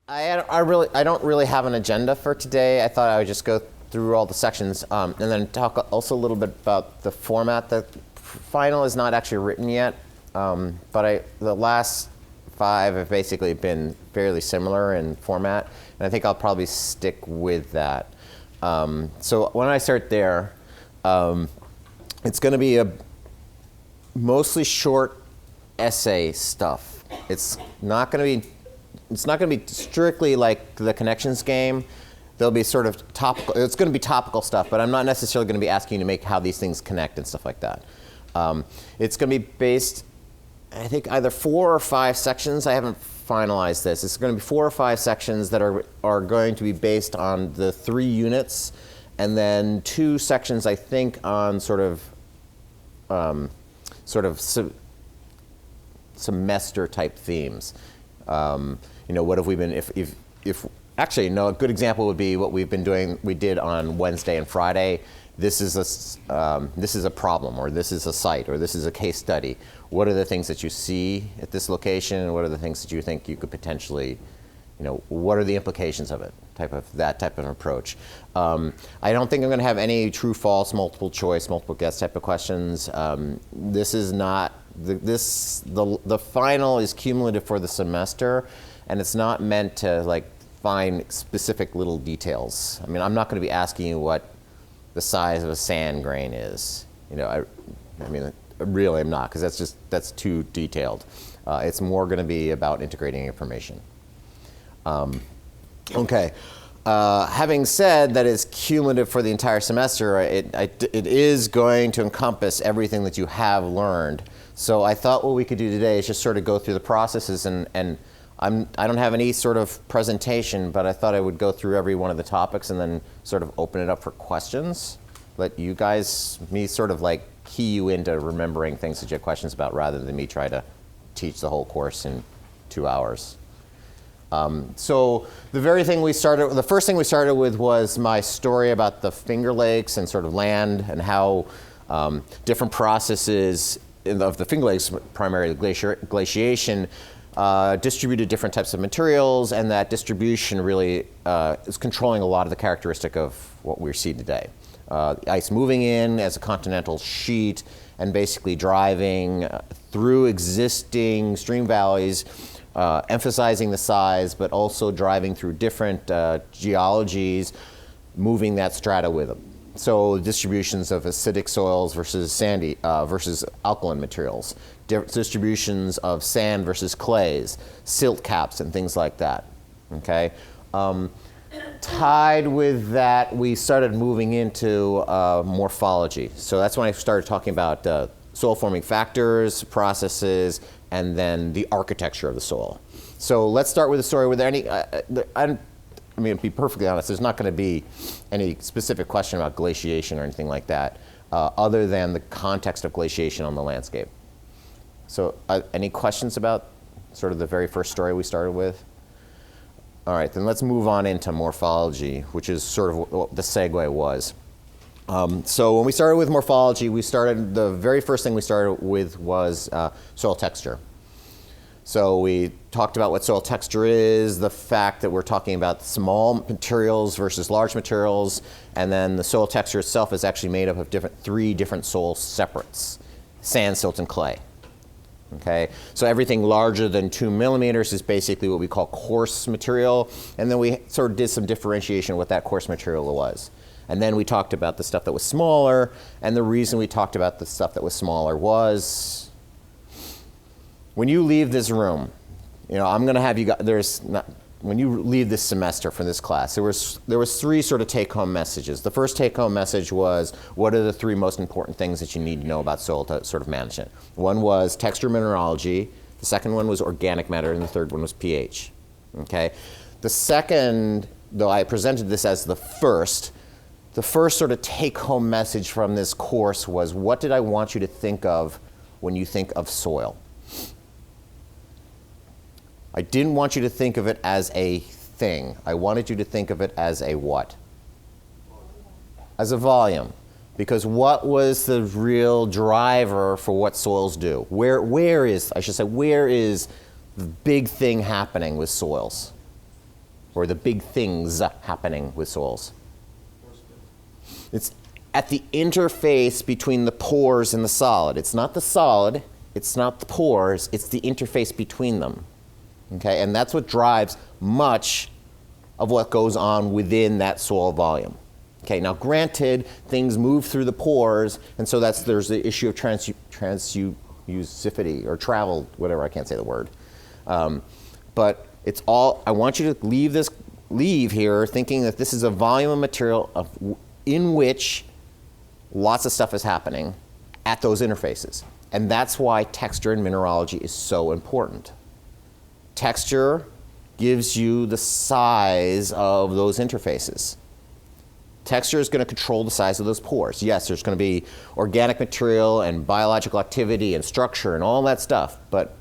I don't really have an agenda for today. I thought I would just go through all the sections and then talk also a little bit about the format. The final is not actually written yet, but the last 5 have basically been fairly similar in format, and I think I'll probably stick with that. So when I start there, it's going to be a mostly short essay stuff. It's not going to be strictly like the connections game. There'll be sort of topical. It's going to be topical stuff, but I'm not necessarily going to be asking you to make how these things connect and stuff like that. It's going to be based, I think, either 4 or 5 sections. I haven't finalized this. It's going to be 4 or 5 sections that are going to be based on the 3 units, and then 2 sections, I think, on sort of semester type themes. What have we been, if actually, no, a good example would be what we've been doing, we did on Wednesday and Friday. This is a problem, or this is a site, or this is a case study. What are the things that you see at this location, and what are the things that you think you could potentially, what are the implications of it? That type of approach. I don't think I'm going to have any true, false, multiple choice, multiple guess type of questions. This is not the final is cumulative for the semester, and it's not meant to find specific little details. I mean, I'm not going to be asking you what the size of a sand grain is. I really am not, because that's too detailed. It's more going to be about integrating information. Okay. Having said that it's cumulative for the entire semester, it is going to encompass everything that you have learned. So I thought what we could do today is just sort of go through the processes, and I don't have any sort of presentation, but I thought I would go through every one of the topics and then sort of open it up for questions. Let you guys, me sort of key you into remembering things that you have questions about, rather than me try to teach the whole course in 2 hours. So the first thing we started with was my story about the Finger Lakes and sort of land, and how different processes of the Finger Lakes, primarily glaciation, distributed different types of materials, and that distribution really is controlling a lot of the characteristic of what we see today. Ice moving in as a continental sheet and basically driving through existing stream valleys, emphasizing the size, but also driving through different geologies, moving that strata with them. So distributions of acidic soils versus sandy versus alkaline materials, distributions of sand versus clays, silt caps, and things like that. Okay. Tied with that, we started moving into morphology. So that's when I started talking about soil forming factors, processes, and then the architecture of the soil. So let's start with the story. With any, to be perfectly honest, there's not going to be any specific question about glaciation or anything like that, other than the context of glaciation on the landscape. So any questions about sort of the very first story we started with? All right, then let's move on into morphology, which is sort of what the segue was. So when we started with morphology, the very first thing we started with was soil texture. So we talked about what soil texture is, the fact that we're talking about small materials versus large materials, and then the soil texture itself is actually made up of 3 different soil separates: sand, silt, and clay. Okay, so everything larger than 2 millimeters is basically what we call coarse material, and then we sort of did some differentiation of what that coarse material was. And then we talked about the stuff that was smaller, and the reason we talked about the stuff that was smaller was, when you leave this room, I'm going to have you guys, when you leave this semester from this class, there was 3 sort of take-home messages. The first take-home message was, what are the 3 most important things that you need to know about soil to sort of manage it? One was texture mineralogy, the second one was organic matter, and the third one was pH. Okay? The second, though I presented this as the first sort of take-home message from this course was, what did I want you to think of when you think of soil? I didn't want you to think of it as a thing. I wanted you to think of it as a what? As a volume. Because what was the real driver for what soils do? Where is the big thing happening with soils? or the big things happening with soils? It's at the interface between the pores and the solid. It's not the solid, it's not the pores, it's the interface between them. Okay, and that's what drives much of what goes on within that soil volume. Okay, now granted, things move through the pores, and so there's the issue of transusivity or travel, whatever, I can't say the word. But it's all, I want you to leave here thinking that this is a volume of material in which lots of stuff is happening at those interfaces. And that's why texture in mineralogy is so important. Texture gives you the size of those interfaces. Texture is going to control the size of those pores. Yes, there's going to be organic material and biological activity and structure and all that stuff, but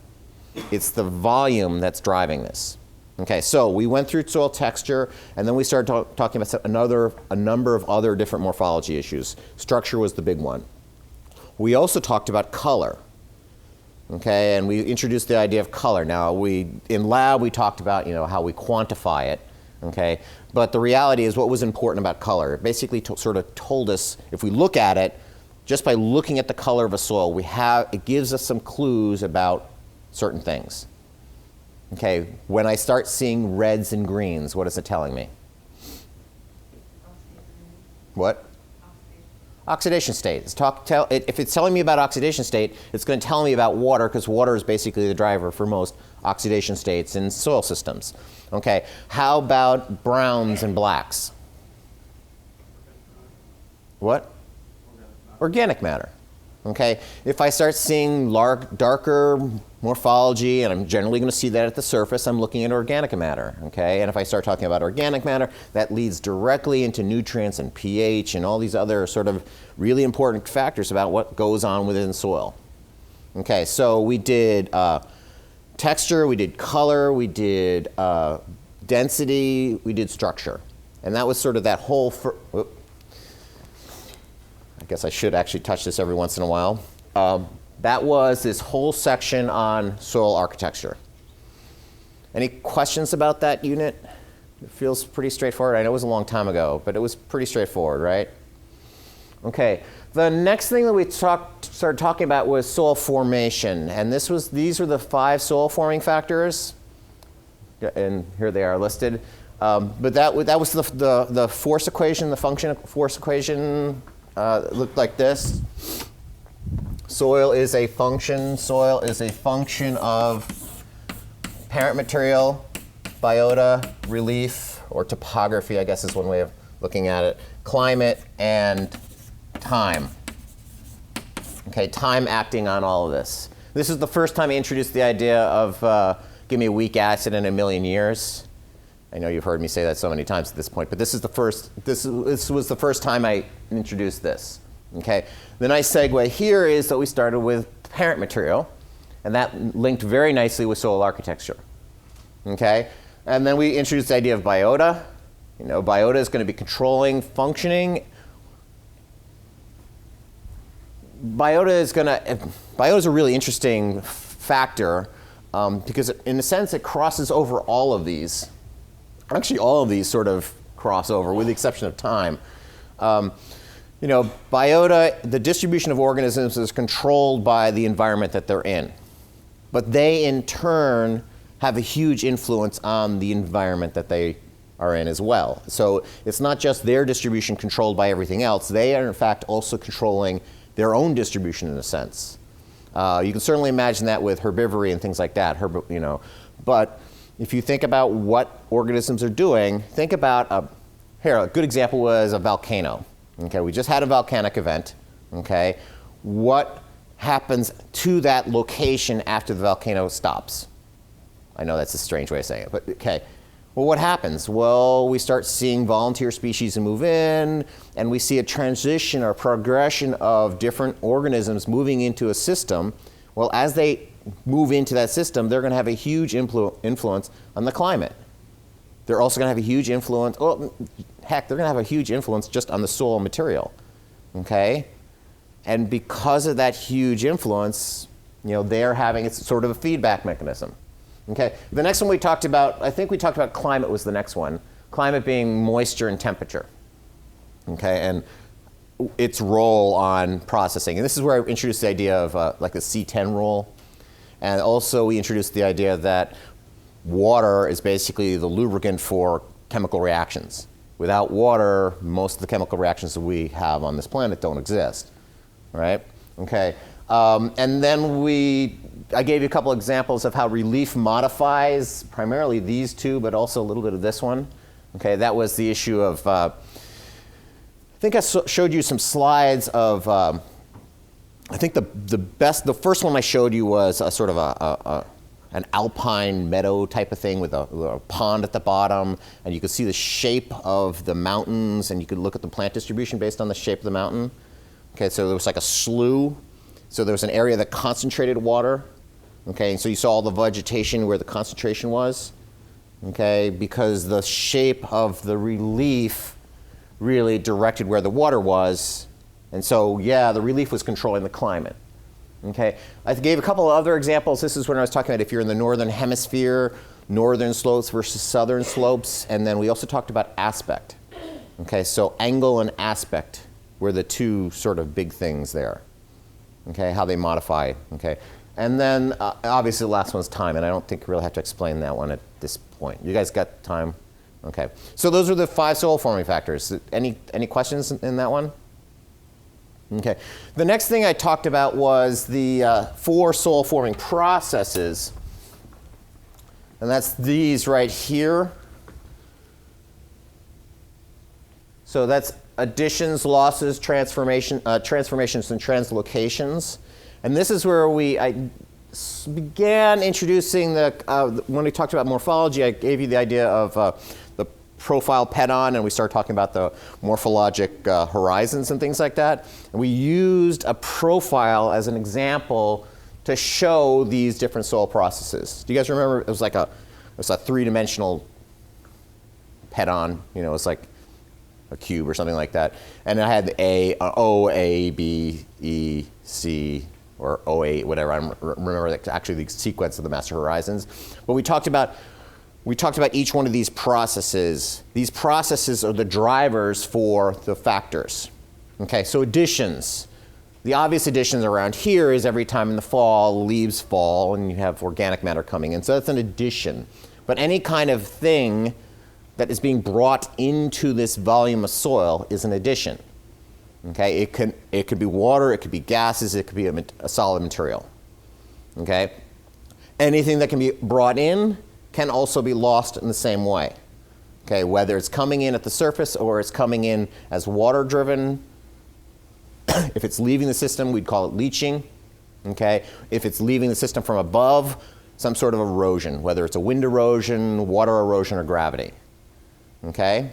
it's the volume that's driving this. Okay, so we went through soil texture, and then we started talking about a number of other different morphology issues. Structure was the big one. We also talked about color. Okay, and we introduced the idea of color. Now, in lab, we talked about how we quantify it. Okay, but the reality is what was important about color. It basically sort of told us, if we look at it, just by looking at the color of a soil, it gives us some clues about certain things. Okay, when I start seeing reds and greens, what is it telling me? What? Oxidation state. If it's telling me about oxidation state, it's going to tell me about water, because water is basically the driver for most oxidation states in soil systems. Okay, how about browns and blacks? What? Organic matter. Okay, if I start seeing darker morphology, and I'm generally going to see that at the surface, I'm looking at organic matter. Okay, and if I start talking about organic matter, that leads directly into nutrients and pH and all these other sort of really important factors about what goes on within soil. Okay, so we did texture, we did color, we did density, we did structure. And that was sort of that whole, I guess I should actually touch this every once in a while. That was this whole section on soil architecture. Any questions about that unit? It feels pretty straightforward. I know it was a long time ago, but it was pretty straightforward, right? Okay, the next thing that we started talking about was soil formation. And these were the 5 soil forming factors. And here they are listed. But that was the force equation, the function force equation looked like this. Soil is a function of parent material, biota, relief, or topography, I guess is one way of looking at it, climate, and time. Okay, time acting on all of this. This is the first time I introduced the idea of give me a weak acid in a million years. I know you've heard me say that so many times at this point, but this was the first time I introduced this. Okay, the nice segue here is that we started with parent material, and that linked very nicely with soil architecture. Okay, and then we introduced the idea of biota. Biota is going to be controlling functioning. Biota is a really interesting factor because in a sense it crosses over all of these. Actually, all of these sort of cross over, with the exception of time. Biota, the distribution of organisms is controlled by the environment that they're in. But they, in turn, have a huge influence on the environment that they are in as well. So it's not just their distribution controlled by everything else. They are, in fact, also controlling their own distribution in a sense. You can certainly imagine that with herbivory and things like that. But if you think about what organisms are doing, think about a good example was a volcano. Okay, we just had a volcanic event. Okay, what happens to that location after the volcano stops? I know that's a strange way of saying it, but okay. Well, what happens? Well, we start seeing volunteer species move in, and we see a transition or progression of different organisms moving into a system. Well, as they move into that system, they're going to have a huge influence on the climate. They're also going to have a huge influence, they're going to have a huge influence just on the soil material, okay? And because of that huge influence, it's sort of a feedback mechanism. Okay. The next one we talked about, I think we talked about climate was the next one. Climate being moisture and temperature. Okay, and its role on processing. And this is where I introduced the idea of like the C10 rule. And also we introduced the idea that water is basically the lubricant for chemical reactions. Without water, most of the chemical reactions that we have on this planet don't exist, right? Okay, and then I gave you a couple examples of how relief modifies primarily these two, but also a little bit of this one. Okay, that was the issue of, I think I showed you some slides of, I think the first one I showed you was a sort of an alpine meadow type of thing with a pond at the bottom, and you could see the shape of the mountains, and you could look at the plant distribution based on the shape of the mountain. Okay, so there was like a slough. So there was an area that concentrated water. Okay, and so you saw all the vegetation where the concentration was. Okay, because the shape of the relief really directed where the water was. And so, yeah, the relief was controlling the climate. Okay, I gave a couple of other examples. This is when I was talking about if you're in the northern hemisphere, northern slopes versus southern slopes, and then we also talked about aspect. Okay, so angle and aspect were the two sort of big things there. Okay, how they modify. Okay, and then obviously the last one's time, and I don't think we really have to explain that one at this point. You guys got time? Okay, so those are the 5 soil forming factors. Any questions in that one? Okay. The next thing I talked about was the 4 soil forming processes, and that's these right here. So that's additions, losses, transformations, and translocations. And this is where I began introducing when we talked about morphology, I gave you the idea of the profile pedon, and we started talking about the morphologic horizons and things like that. And we used a profile as an example to show these different soil processes. Do you guys remember? It was like a 3-dimensional pedon. You know, it's like a cube or something like that. And it had O, A, B, E, C, or O8, whatever. I don't remember actually the sequence of the master horizons. But we talked about each one of these processes. These processes are the drivers for the factors. Okay, so additions. The obvious additions around here is every time in the fall, leaves fall, and you have organic matter coming in. So that's an addition. But any kind of thing that is being brought into this volume of soil is an addition. Okay, it could be water, it could be gases, it could be a solid material. Okay, anything that can be brought in can also be lost in the same way. Okay, whether it's coming in at the surface or it's coming in as water driven. If it's leaving the system, we'd call it leaching. Okay, if it's leaving the system from above, some sort of erosion, whether it's a wind erosion, water erosion, or gravity. Okay.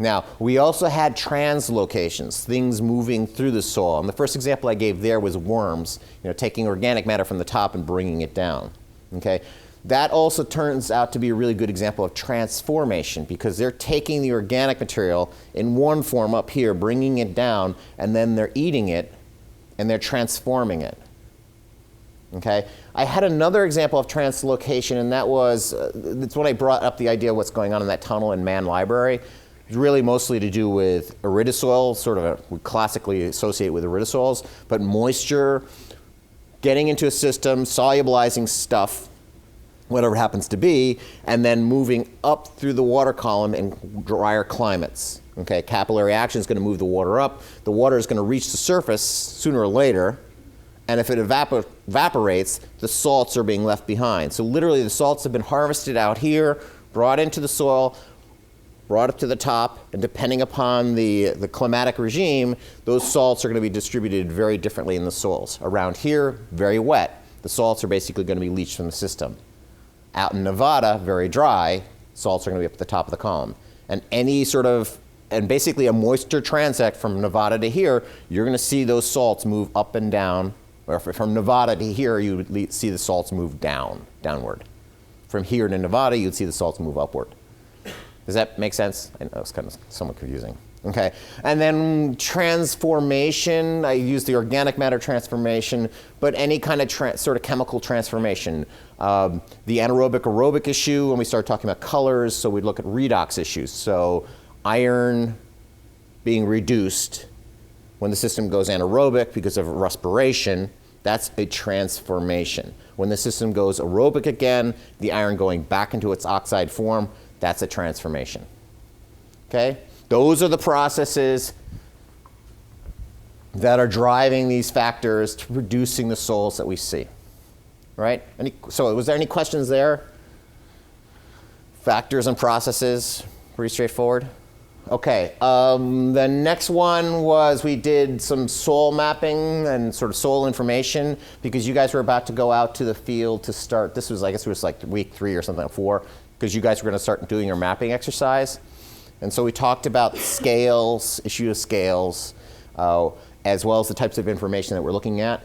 Now, we also had translocations, things moving through the soil. And the first example I gave there was worms, taking organic matter from the top and bringing it down. Okay? That also turns out to be a really good example of transformation, because they're taking the organic material in one form up here, bringing it down, and then they're eating it, and they're transforming it. Okay? I had another example of translocation, and that was, that's when I brought up the idea of what's going on in that tunnel in Mann Library. It's really mostly to do with iridosoil, we classically associate with iridosoils, but moisture, getting into a system, solubilizing stuff, whatever it happens to be, and then moving up through the water column in drier climates. Okay, capillary action is going to move the water up. The water is going to reach the surface sooner or later, and if it evaporates, the salts are being left behind. So literally the salts have been harvested out here, brought into the soil, brought up to the top, and depending upon the climatic regime, those salts are going to be distributed very differently in the soils. Around here, very wet. The salts are basically going to be leached from the system. Out in Nevada, very dry, salts are going to be up at the top of the column. And basically a moisture transect from Nevada to here, you're going to see those salts move up and down. Or from Nevada to here, you would see the salts move downward. From here to Nevada, you'd see the salts move upward. Does that make sense? I know it's kind of somewhat confusing. Okay, and then transformation, I use the organic matter transformation, but any kind of sort of chemical transformation. The anaerobic aerobic issue, when we start talking about colors, so we'd look at redox issues. So iron being reduced when the system goes anaerobic because of respiration, that's a transformation. When the system goes aerobic again, the iron going back into its oxide form, that's a transformation. Okay? Those are the processes that are driving these factors to producing the soils that we see. Right? So was there any questions there? Factors and processes, pretty straightforward. Okay, the next one was we did some soil mapping and sort of soil information because you guys were about to go out to the field to start. This was, I guess it was like week 3 or something, 4, because you guys were going to start doing your mapping exercise. And so we talked about scales, issue of scales, as well as the types of information that we're looking at.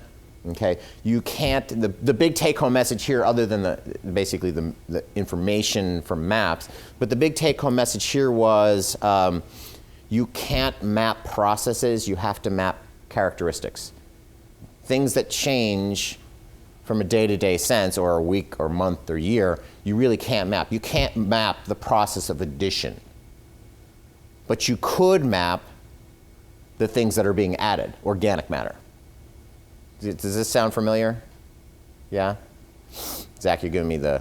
Okay, you can't, the big take-home message here, other than basically the information from maps, but the big take-home message here was you can't map processes, you have to map characteristics. Things that change from a day-to-day sense, or a week or month or year, you really can't map. You can't map the process of addition. But you could map the things that are being added, organic matter. Does this sound familiar? Yeah? Zach, you're giving me the,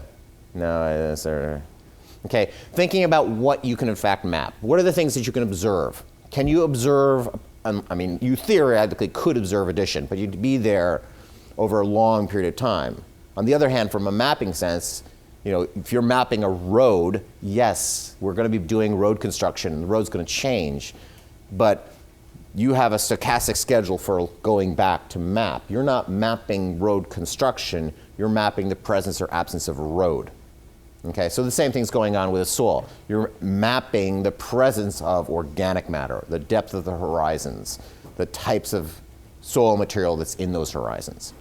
no, okay. Thinking about what you can in fact map. What are the things that you can observe? Can you observe, I mean, you theoretically could observe addition, but you'd be there over a long period of time. On the other hand, from a mapping sense, you know, if you're mapping a road, yes, we're going to be doing road construction, and the road's going to change, but you have a stochastic schedule for going back to map. You're not mapping road construction, you're mapping the presence or absence of a road. Okay, so the same thing's going on with a soil. You're mapping the presence of organic matter, the depth of the horizons, the types of soil material that's in those horizons.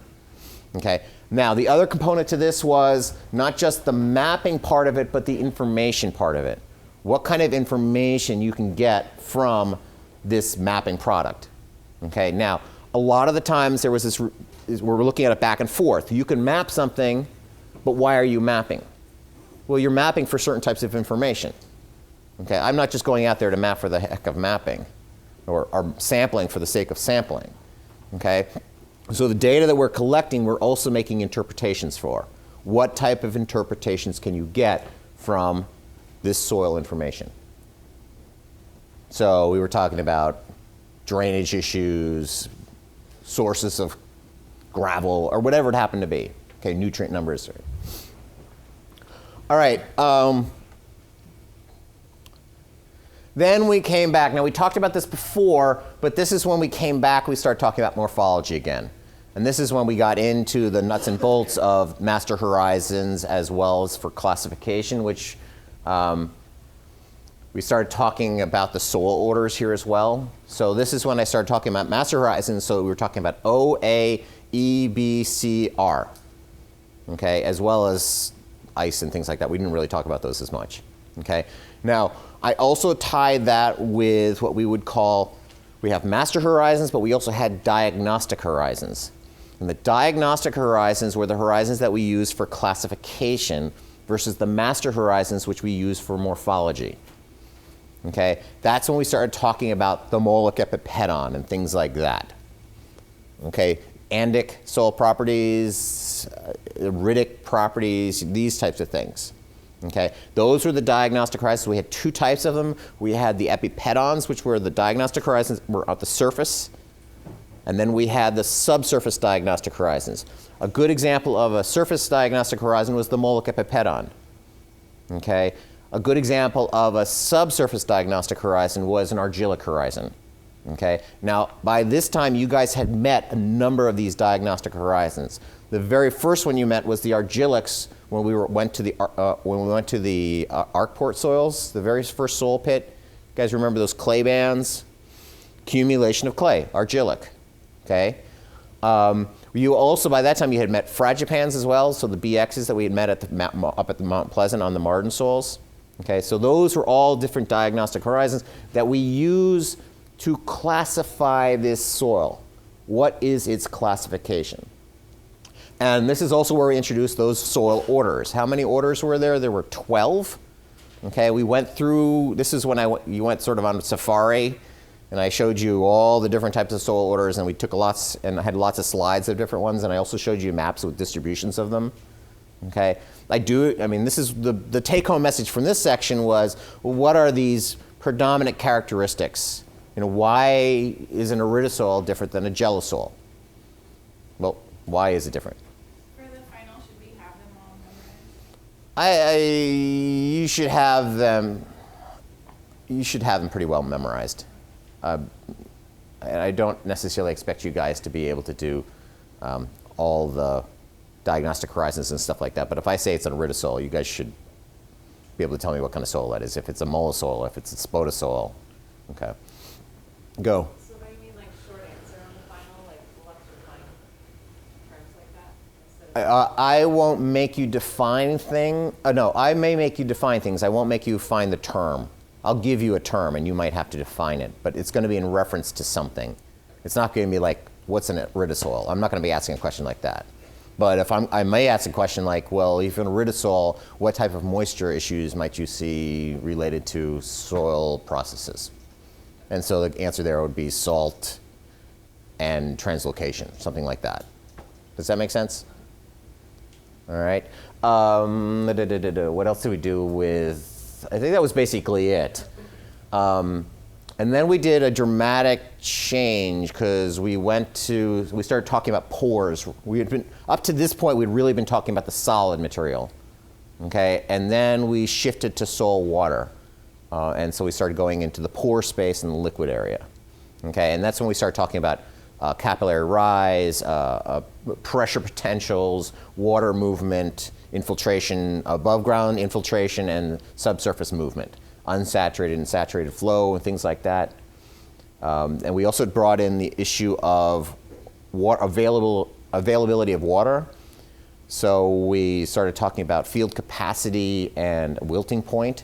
Okay, now the other component to this was not just the mapping part of it, but the information part of it. What kind of information you can get from this mapping product. Okay, now a lot of the times there was this, we're looking at it back and forth. You can map something, but why are you mapping? Well, you're mapping for certain types of information. Okay, I'm not just going out there to map for the heck of mapping or sampling for the sake of sampling. Okay, so the data that we're collecting, we're also making interpretations for. What type of interpretations can you get from this soil information? So we were talking about drainage issues, sources of gravel, or whatever it happened to be. Okay, nutrient numbers. All right. Then we came back. Now we talked about this before, but this is when we came back, we started talking about morphology again. And this is when we got into the nuts and bolts of master horizons as well as for classification, which we started talking about the soil orders here as well. So this is when I started talking about master horizons. So we were talking about O, A, E, B, C, R. Okay, as well as ice and things like that. We didn't really talk about those as much. Okay. Now, I also tied that with what we would call, we have master horizons, but we also had diagnostic horizons. And the diagnostic horizons were the horizons that we use for classification versus the master horizons which we use for morphology. Okay, that's when we started talking about the molic epipedon and things like that. Okay, andic soil properties, iridic properties, these types of things. Okay, those were the diagnostic horizons. We had 2 types of them. We had the epipedons, which were the diagnostic horizons, were at the surface, and then we had the subsurface diagnostic horizons. A good example of a surface diagnostic horizon was the molic epipedon. Okay. A good example of a subsurface diagnostic horizon was an argillic horizon. Okay? Now, by this time, you guys had met a number of these diagnostic horizons. The very first one you met was the argillics when we went to the Arkport soils, the very first soil pit. You guys remember those clay bands? Accumulation of clay, argillic. Okay? You also, by that time, you had met fragipans as well, so the BXs that we had met at up at the Mount Pleasant on the Marden soils. Okay, so those are all different diagnostic horizons that we use to classify this soil. What is its classification? And this is also where we introduced those soil orders. How many orders were there? There were 12. Okay, we went through, this is when you went sort of on safari, and I showed you all the different types of soil orders, and we took and I had lots of slides of different ones, and I also showed you maps with distributions of them. Okay, this is the take-home message from this section was, well, what are these predominant characteristics? Why is an aridisol different than a gelosol? Well, why is it different? For the final, should we have them all memorized? You should have them. You should have them pretty well memorized. And I don't necessarily expect you guys to be able to do all the diagnostic horizons and stuff like that. But if I say it's an aridisol, you guys should be able to tell me what kind of soil that is. If it's a mollisol, if it's a spodosol. Okay. Go. So do you mean like short answer on the final, like electrifying terms like that? Instead of I won't make you define things. No, I may make you define things. I won't make you find the term. I'll give you a term, and you might have to define it. But it's going to be in reference to something. It's not going to be like, what's an aridisol? I'm not going to be asking a question like that. But if I may ask a question like, well, if an aridisol, what type of moisture issues might you see related to soil processes? And so the answer there would be salt and translocation, something like that. Does that make sense? All right. What else did we do with, I think that was basically it. And then we did a dramatic change because we started talking about pores. We had been, up to this point, we'd really been talking about the solid material. Okay, and then we shifted to soil water. And so we started going into the pore space and the liquid area. Okay, and that's when we started talking about capillary rise, pressure potentials, water movement, infiltration, above ground infiltration, and subsurface movement, unsaturated and saturated flow, and things like that. And we also brought in the issue of availability of water. So we started talking about field capacity and wilting point,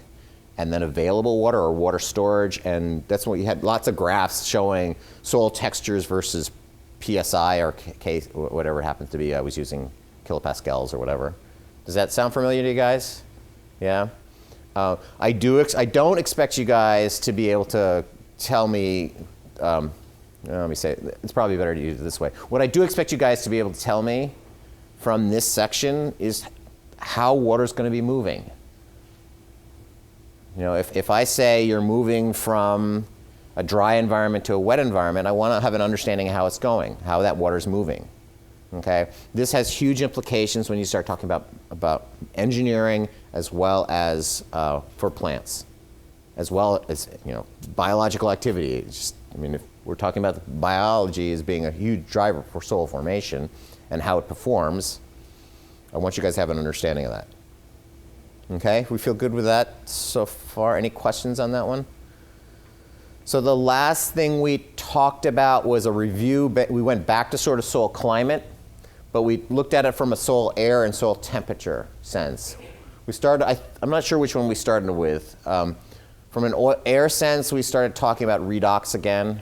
and then available water or water storage. And that's when we had lots of graphs showing soil textures versus PSI or whatever it happens to be. I was using kilopascals or whatever. Does that sound familiar to you guys? Yeah? I don't expect you guys to be able to tell me, let me say, it's probably better to use it this way. What I do expect you guys to be able to tell me from this section is how water's going to be moving. If I say you're moving from a dry environment to a wet environment, I want to have an understanding of how it's going, how that water's moving. Okay? This has huge implications when you start talking about engineering as well as for plants, as well as biological activity. It's just, if we're talking about biology as being a huge driver for soil formation and how it performs, I want you guys to have an understanding of that. Okay, we feel good with that so far. Any questions on that one? So the last thing we talked about was a review. We went back to sort of soil climate, but we looked at it from a soil air and soil temperature sense. We started, I'm not sure which one we started with. From an air sense, we started talking about redox again.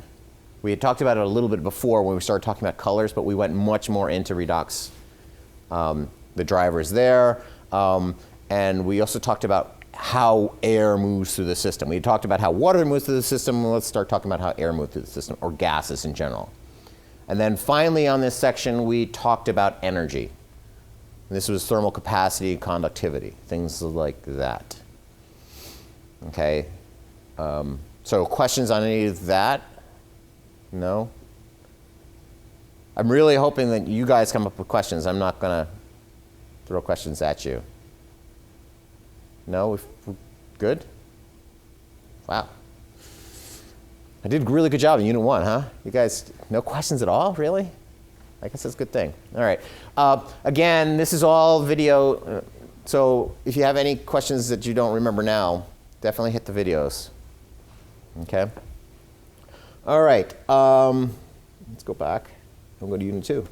We had talked about it a little bit before when we started talking about colors, but we went much more into redox, the drivers there. And we also talked about how air moves through the system. We talked about how water moves through the system. Let's start talking about how air moves through the system, or gases in general. And then finally on this section, we talked about energy. This was thermal capacity, conductivity, things like that. Okay. So questions on any of that? No? I'm really hoping that you guys come up with questions. I'm not going to throw questions at you. No? We're good? Wow. I did a really good job in Unit 1, huh? You guys, no questions at all? Really? I guess that's a good thing. All right. Again, this is all video. So if you have any questions that you don't remember now, definitely hit the videos. Okay? All right. Let's go back. We'll go to Unit 2.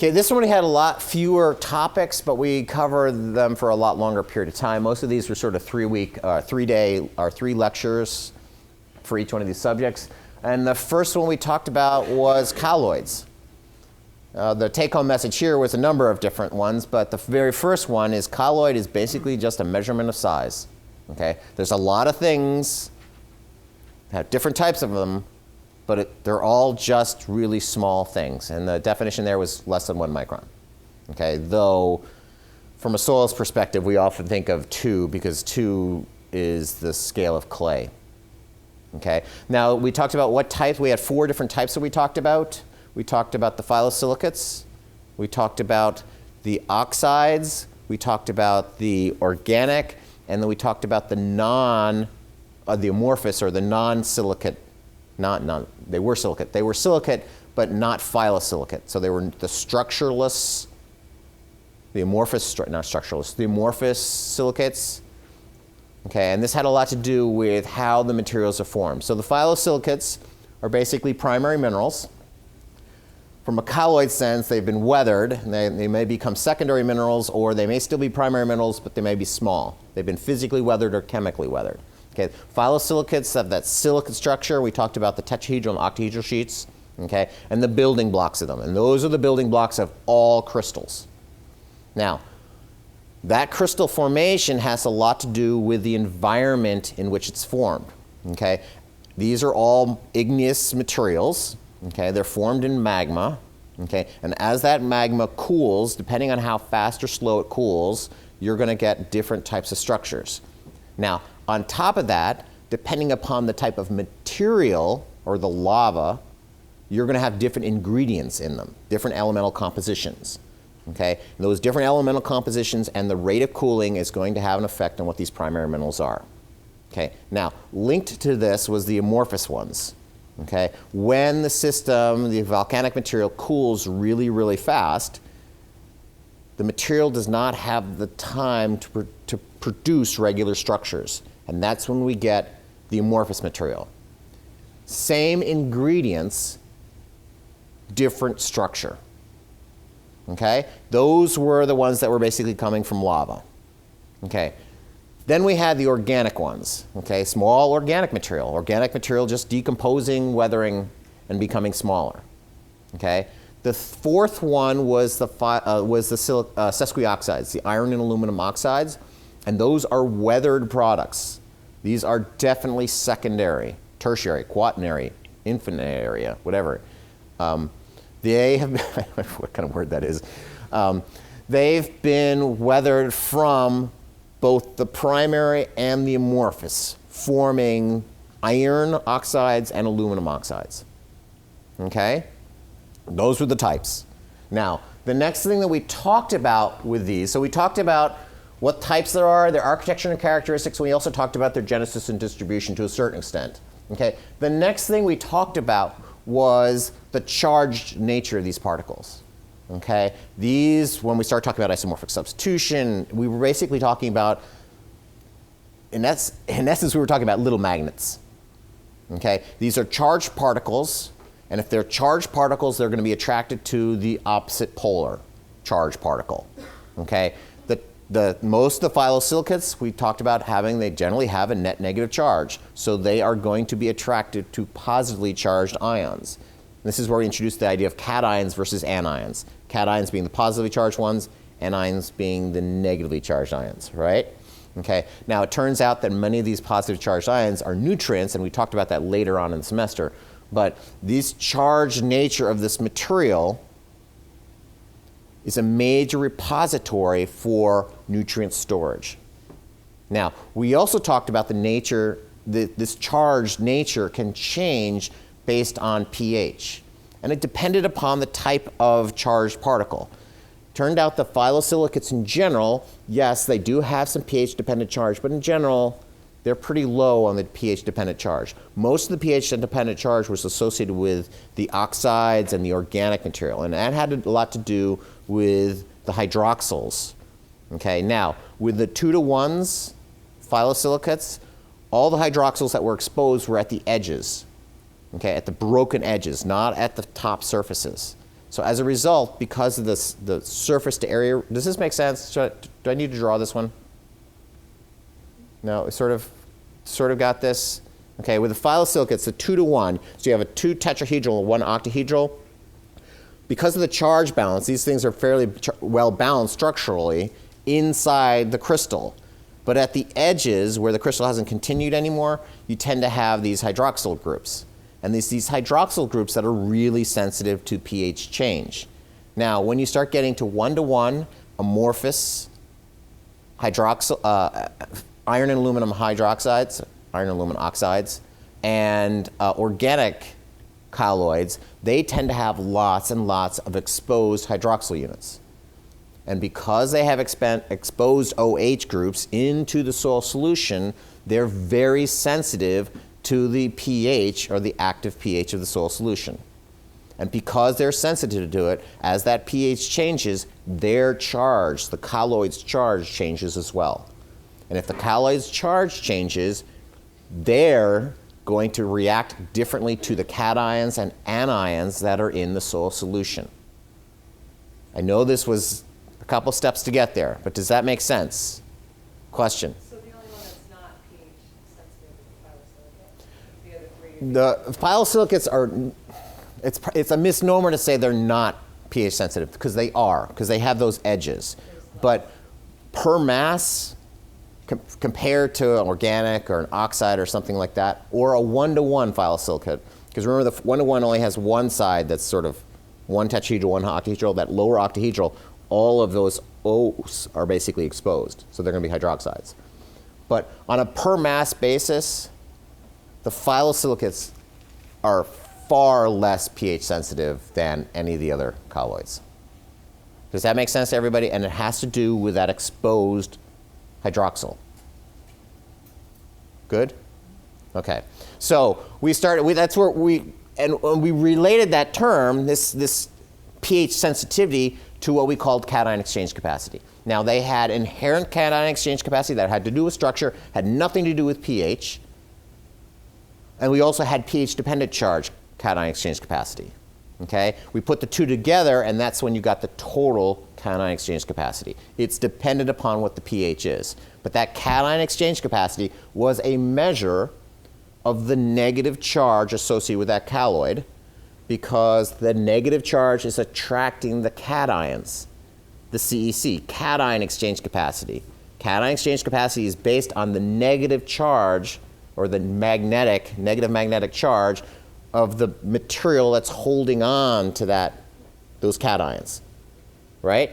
Okay, this one we had a lot fewer topics, but we covered them for a lot longer period of time. Most of these were sort of 3 lectures for each one of these subjects. And the first one we talked about was colloids. The take-home message here was a number of different ones, but the very first one is colloid is basically just a measurement of size. Okay, there's a lot of things, have different types of them, but they're all just really small things. And the definition there was less than 1 micron. Okay, though from a soils perspective, we often think of 2 because 2 is the scale of clay. Okay, now we talked about what types. We had 4 different types that we talked about. We talked about the phyllosilicates. We talked about the oxides. We talked about the organic. And then we talked about the the amorphous or the non-silicate. They were silicate. They were silicate, but not phyllosilicate. So they were the structureless, the amorphous, not structureless, the amorphous silicates. Okay, and this had a lot to do with how the materials are formed. So the phyllosilicates are basically primary minerals. From a colloid sense, they've been weathered, and they may become secondary minerals, or they may still be primary minerals, but they may be small. They've been physically weathered or chemically weathered. Okay, phyllosilicates have that silicate structure. We talked about the tetrahedral and octahedral sheets, okay, and the building blocks of them. And those are the building blocks of all crystals. Now, that crystal formation has a lot to do with the environment in which it's formed. Okay, these are all igneous materials. Okay, they're formed in magma. Okay, and as that magma cools, depending on how fast or slow it cools, you're going to get different types of structures. Now, on top of that, depending upon the type of material or the lava, you're going to have different ingredients in them, different elemental compositions. Okay, and those different elemental compositions and the rate of cooling is going to have an effect on what these primary minerals are. Okay, now linked to this was the amorphous ones. Okay, when the system, the volcanic material cools really, really fast, the material does not have the time to produce regular structures. And that's when we get the amorphous material. Same ingredients, different structure. Okay? Those were the ones that were basically coming from lava. Okay. Then we had the organic ones. Okay? Small organic material. Organic material just decomposing, weathering, and becoming smaller. Okay? The fourth one was the sesquioxides, the iron and aluminum oxides, and those are weathered products. These are definitely secondary, tertiary, quaternary, infinary, whatever. They have been, what kind of word that is. They've been weathered from both the primary and the amorphous, forming iron oxides and aluminum oxides. Okay? Those were the types. Now, the next thing that we talked about with these, so we talked about what types there are, their architecture and characteristics, and we also talked about their genesis and distribution to a certain extent. Okay? The next thing we talked about was the charged nature of these particles. Okay? These, when we start talking about isomorphic substitution, we were basically talking about, in essence, we were talking about little magnets. Okay? These are charged particles, and if they're charged particles, they're going to be attracted to the opposite polar charged particle. Okay? Most of the phyllosilicates we talked about they generally have a net negative charge, so they are going to be attracted to positively charged ions. This is where we introduce the idea of cations versus anions. Cations being the positively charged ones, anions being the negatively charged ions, right? Okay. Now it turns out that many of these positively charged ions are nutrients, and we talked about that later on in the semester. But this charged nature of this material is a major repository for nutrient storage. Now, we also talked about the nature, this charged nature can change based on pH. And it depended upon the type of charged particle. Turned out the phyllosilicates in general, yes, they do have some pH-dependent charge, but in general, they're pretty low on the pH-dependent charge. Most of the pH-dependent charge was associated with the oxides and the organic material, and that had a lot to do with the hydroxyls. Okay, now, with the 2-to-1s, phyllosilicates, all the hydroxyls that were exposed were at the edges, okay, at the broken edges, not at the top surfaces. So as a result, because of this, the surface to area, does this make sense? Do I need to draw this one? No, it sort of got this. Okay, with the phyllosilicates, the 2-to-1, so you have a 2 tetrahedral and 1 octahedral. Because of the charge balance, these things are fairly well balanced structurally inside the crystal. But at the edges, where the crystal hasn't continued anymore, you tend to have these hydroxyl groups. And these hydroxyl groups that are really sensitive to pH change. Now, when you start getting to 1-to-1 amorphous iron and aluminum hydroxides, iron and aluminum oxides, and organic colloids, they tend to have lots and lots of exposed hydroxyl units. And because they have exposed OH groups into the soil solution, they're very sensitive to the pH, or the active pH of the soil solution. And because they're sensitive to it, as that pH changes, their charge, the colloid's charge, changes as well. And if the colloid's charge changes, they're going to react differently to the cations and anions that are in the soil solution. I know this was a couple steps to get there, but does that make sense? Question? So the only one that's not pH sensitive is the phyllosilicate? The other three? The phyllosilicates are, it's a misnomer to say they're not pH sensitive, because they are, because they have those edges. But per mass, compared to an organic or an oxide or something like that, or a 1-to-1 phyllosilicate, because remember the 1-to-1 only has one side that's sort of 1 tetrahedral, 1 octahedral, that lower octahedral, all of those O's are basically exposed, so they're going to be hydroxides. But on a per mass basis, the phyllosilicates are far less pH sensitive than any of the other colloids. Does that make sense to everybody? And it has to do with that exposed hydroxyl. Good? Okay. So we started, that's where we related that term, this pH sensitivity, to what we called cation exchange capacity. Now, they had inherent cation exchange capacity that had to do with structure, had nothing to do with pH. And we also had pH-dependent charge cation exchange capacity. Okay? We put the two together, and that's when you got the total cation exchange capacity. It's dependent upon what the pH is. But that cation exchange capacity was a measure of the negative charge associated with that colloid, because the negative charge is attracting the cations, the CEC, cation exchange capacity. Cation exchange capacity is based on the negative charge, or the negative magnetic charge of the material that's holding on to those cations, right?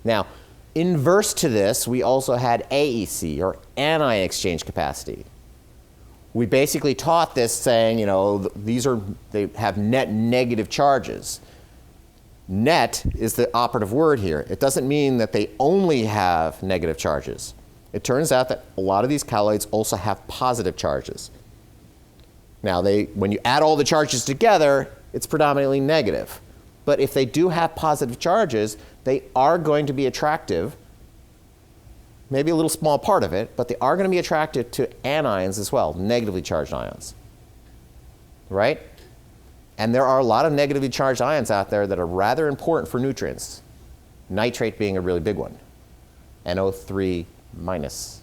Now, inverse to this, we also had AEC, or anion exchange capacity. We basically taught this saying, they have net negative charges. Net is the operative word here. It doesn't mean that they only have negative charges. It turns out that a lot of these colloids also have positive charges. Now, when you add all the charges together, it's predominantly negative. But if they do have positive charges, they are going to be attractive, maybe a little small part of it, but they are going to be attracted to anions as well, negatively charged ions, right? And there are a lot of negatively charged ions out there that are rather important for nutrients, nitrate being a really big one, NO3 minus,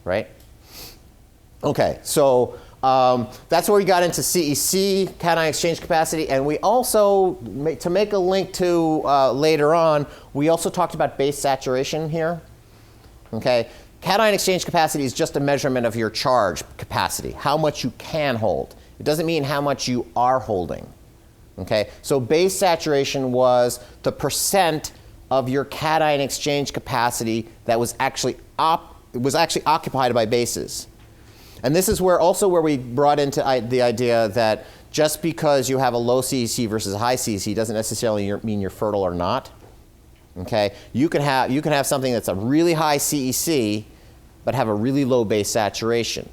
right? Okay, so that's where we got into CEC, cation exchange capacity, and we also, to make a link to later on, we also talked about base saturation here. Okay, cation exchange capacity is just a measurement of your charge capacity, how much you can hold. It doesn't mean how much you are holding. Okay, so base saturation was the percent of your cation exchange capacity that was actually occupied by bases. And this is where we brought into the idea that just because you have a low CEC versus a high CEC doesn't necessarily mean you're fertile or not. Okay, you can have something that's a really high CEC, but have a really low base saturation.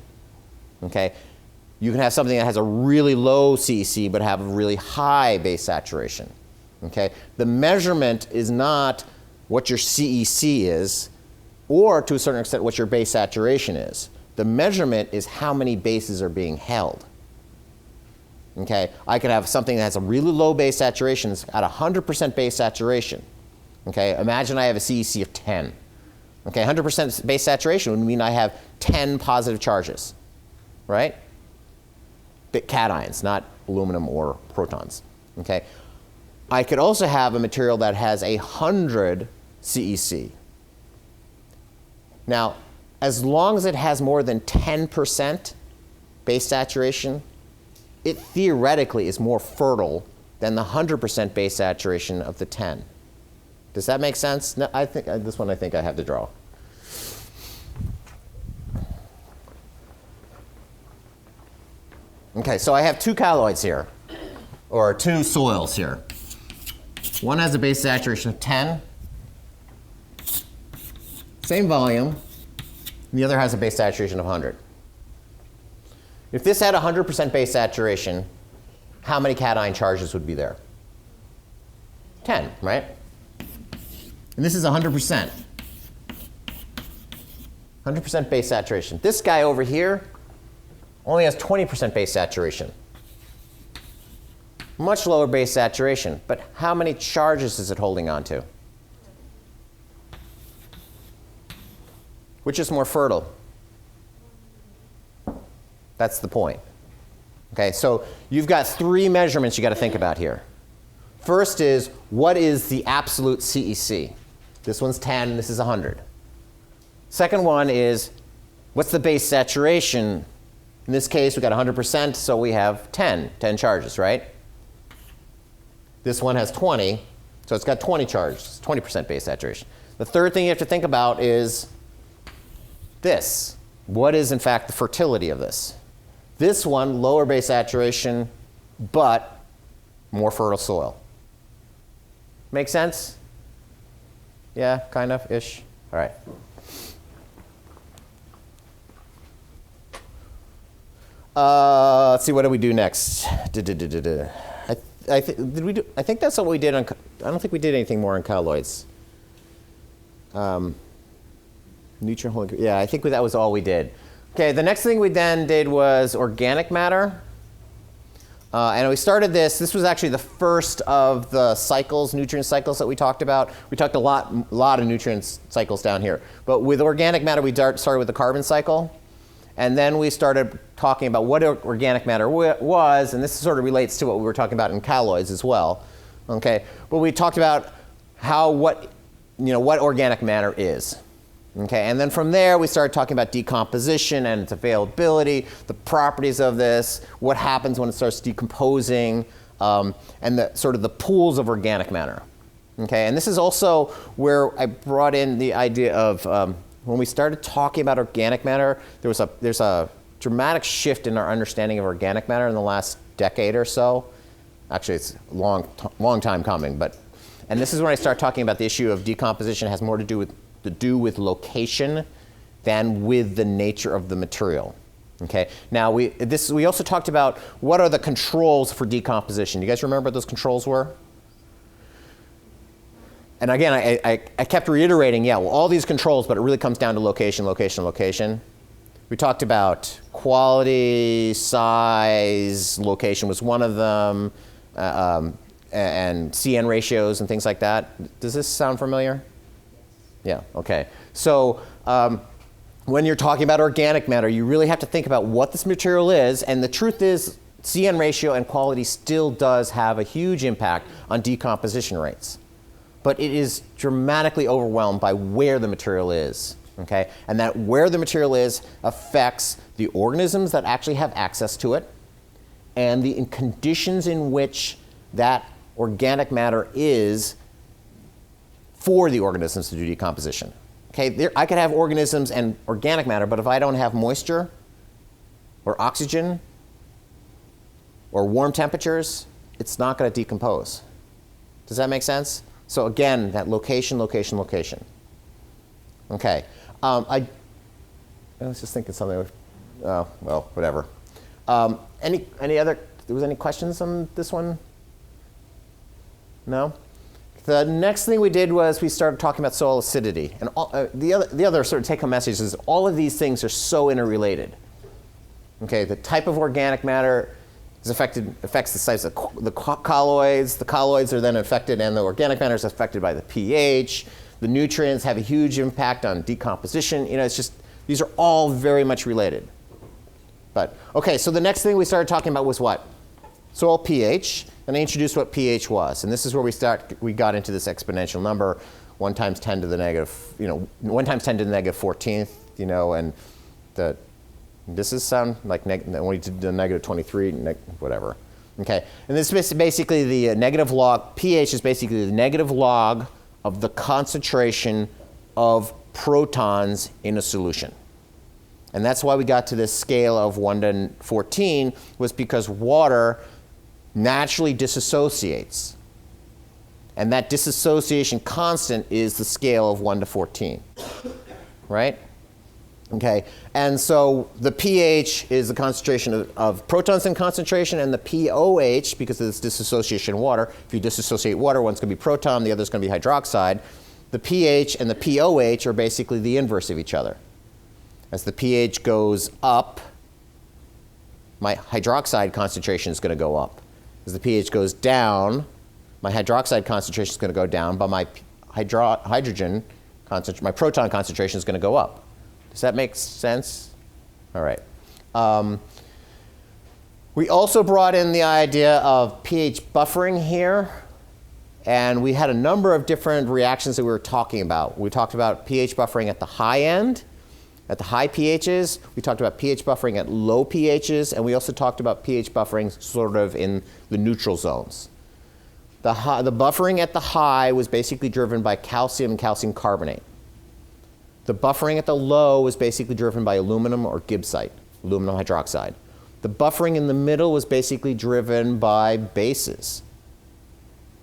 Okay, you can have something that has a really low CEC, but have a really high base saturation. Okay, the measurement is not what your CEC is, or to a certain extent what your base saturation is. The measurement is how many bases are being held. Okay, I could have something that has a really low base saturation, it's at 100% base saturation. Okay, imagine I have a CEC of 10. Okay, 100% base saturation would mean I have 10 positive charges, right? Cations, not aluminum or protons. Okay, I could also have a material that has 100 CEC. Now, as long as it has more than 10% base saturation, it theoretically is more fertile than the 100% base saturation of the 10. Does that make sense? No, I think this one I think I have to draw. Okay, so I have two colloids here, or two soils here. One has a base saturation of 10, same volume, and the other has a base saturation of 100. If this had 100% base saturation, how many cation charges would be there? 10, right? And this is 100%. 100% base saturation. This guy over here only has 20% base saturation. Much lower base saturation, but how many charges is it holding on to? Which is more fertile? That's the point. Okay, so you've got three measurements you got to think about here. First is, what is the absolute CEC? This one's 10, this is 100. Second one is, what's the base saturation? In this case, we've got 100%, so we have 10 charges, right? This one has 20, so it's got 20 charges, 20% base saturation. The third thing you have to think about is this. What is, in fact, the fertility of this? This one, lower base saturation, but more fertile soil. Make sense? Yeah, kind of, ish. All right. Let's see, what do we do next? I think that's what we did on. I don't think we did anything more on colloids. Nutrient holding. Yeah, I think that was all we did. Okay, the next thing we then did was organic matter. And we started this. This was actually the first of the cycles, nutrient cycles that we talked about. We talked a lot of nutrient cycles down here. But with organic matter, we started with the carbon cycle. And then we started talking about what organic matter was, and this sort of relates to what we were talking about in colloids as well. Okay, but we talked about what organic matter is. Okay, and then from there we started talking about decomposition and its availability, the properties of this, what happens when it starts decomposing, and the sort of the pools of organic matter. Okay, and this is also where I brought in the idea of when we started talking about organic matter, there's a dramatic shift in our understanding of organic matter in the last decade or so. Actually, it's a long time coming, and this is when I start talking about the issue of decomposition. It has more to do with location than with the nature of the material. Okay. Now we also talked about what are the controls for decomposition. Do you guys remember what those controls were? And again, I kept reiterating, yeah, well, all these controls, but it really comes down to location, location, location. We talked about quality, size, location was one of them, and CN ratios and things like that. Does this sound familiar? Yeah, okay. So when you're talking about organic matter, you really have to think about what this material is, and the truth is CN ratio and quality still does have a huge impact on decomposition rates. But it is dramatically overwhelmed by where the material is, okay? And that where the material is affects the organisms that actually have access to it and the conditions in which that organic matter is for the organisms to do decomposition. Okay, I could have organisms and organic matter, but if I don't have moisture or oxygen or warm temperatures, it's not going to decompose. Does that make sense? So again, that location, location, location. Okay, I was just thinking something. Well, whatever. Any other? There was any questions on this one? No. The next thing we did was we started talking about soil acidity, and the other sort of take-home message is all of these things are so interrelated. Okay, the type of organic matter affects the size of the colloids. The colloids are then affected, and the organic matter is affected by the pH. The nutrients have a huge impact on decomposition. It's just, these are all very much related. But, okay, so the next thing we started talking about was what? Soil pH, and I introduced what pH was. And this is where we got into this exponential number, 1 times 10 to the negative, 1 times 10 to the negative 14th, and this is sound like when we did the negative 23, whatever. Okay, and this is basically the negative log, pH is basically the negative log of the concentration of protons in a solution. And that's why we got to this scale of 1 to 14, was because water naturally disassociates. And that disassociation constant is the scale of 1 to 14, right? Okay, and so the pH is the concentration of protons in concentration, and the pOH, because of this disassociation of water, if you disassociate water, one's going to be proton, the other's going to be hydroxide. The pH and the pOH are basically the inverse of each other. As the pH goes up, my hydroxide concentration is going to go up. As the pH goes down, my hydroxide concentration is going to go down, but my hydrogen concentration, my proton concentration is going to go up. Does that make sense? All right. We also brought in the idea of pH buffering here, and we had a number of different reactions that we were talking about. We talked about pH buffering at the high end, at the high pHs. We talked about pH buffering at low pHs, and we also talked about pH buffering sort of in the neutral zones. The buffering at the high was basically driven by calcium and calcium carbonate. The buffering at the low was basically driven by aluminum or gibbsite, aluminum hydroxide. The buffering in the middle was basically driven by bases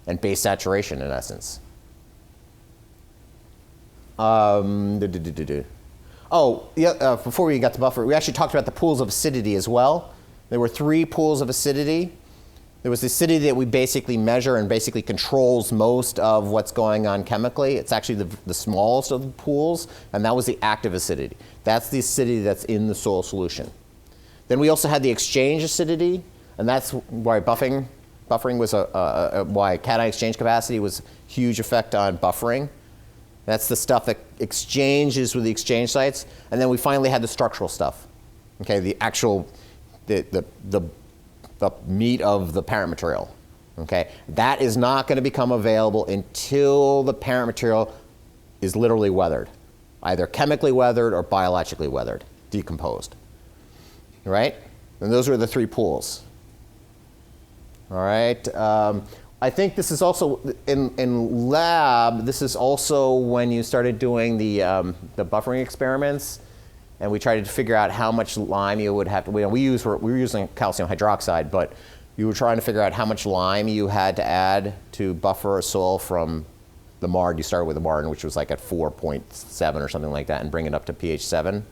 and base saturation, in essence. Oh, yeah, before we got to buffer, we actually talked about the pools of acidity as well. There were 3 pools of acidity. There was the acidity that we basically measure and basically controls most of what's going on chemically. It's actually the smallest of the pools, and that was the active acidity. That's the acidity that's in the soil solution. Then we also had the exchange acidity, and that's why buffering was why cation exchange capacity was a huge effect on buffering. That's the stuff that exchanges with the exchange sites. And then we finally had the structural stuff. Okay, the actual, the meat of the parent material. Okay, that is not going to become available until the parent material is literally weathered, either chemically weathered or biologically weathered, decomposed. Right? And those were the 3 pools. All right. I think this is also in lab. This is also when you started doing the buffering experiments, and we tried to figure out how much lime you would have to. We were using calcium hydroxide, but you were trying to figure out how much lime you had to add to buffer a soil from the MARD. You started with the MARD, which was like at 4.7 or something like that, and bring it up to pH 7.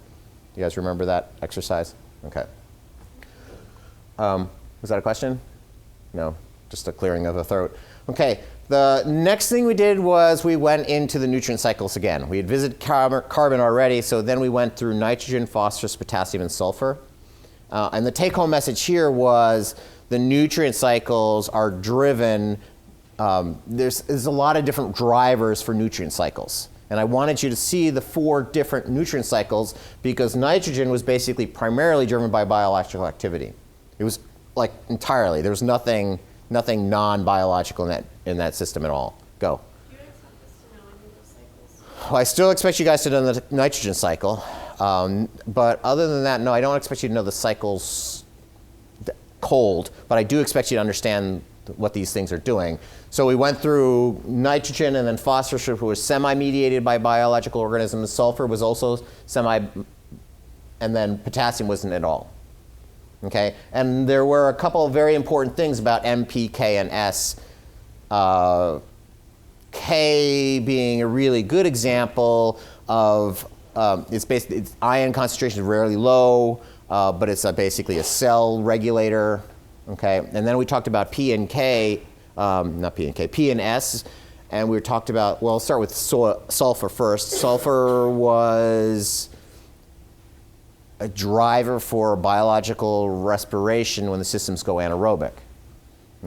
You guys remember that exercise? Okay. Was that a question? No. Just a clearing of the throat. Okay, the next thing we did was we went into the nutrient cycles again. We had visited carbon already, so then we went through nitrogen, phosphorus, potassium, and sulfur. And the take-home message here was the nutrient cycles are driven, there's a lot of different drivers for nutrient cycles. And I wanted you to see the 4 different nutrient cycles because nitrogen was basically primarily driven by biological activity. It was like entirely, there was nothing non-biological in that system at all. Go. Do you expect us to know any of those cycles? Well, I still expect you guys to know the nitrogen cycle. But other than that, no, I don't expect you to know the cycles cold, but I do expect you to understand what these things are doing. So we went through nitrogen and then phosphorus, which was semi-mediated by biological organisms. Sulfur was also and then potassium wasn't at all. Okay, and there were a couple of very important things about M, P, K, and S. K being a really good example of its ion concentration is rarely low, but it's basically a cell regulator. Okay, and then we talked about P and K, not P and K, P and S, and we talked about. Well, I'll start with sulfur first. Sulfur was a driver for biological respiration when the systems go anaerobic.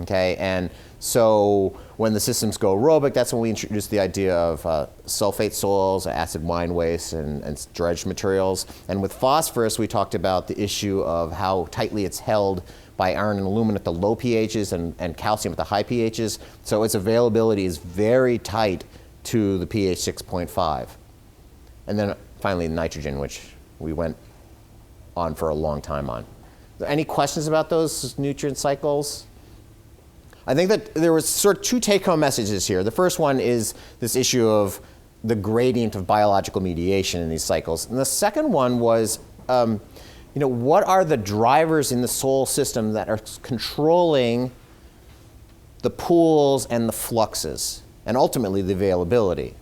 Okay, and so when the systems go aerobic, that's when we introduce the idea of sulfate soils, acid mine waste, and dredged materials. And with phosphorus, we talked about the issue of how tightly it's held by iron and aluminum at the low pHs and calcium at the high pHs. So its availability is very tight to the pH 6.5. And then finally nitrogen, which we went on for a long time on. Any questions about those nutrient cycles? I think that there was sort of two take-home messages here. The first one is this issue of the gradient of biological mediation in these cycles. And the second one was, what are the drivers in the soil system that are controlling the pools and the fluxes, and ultimately the availability?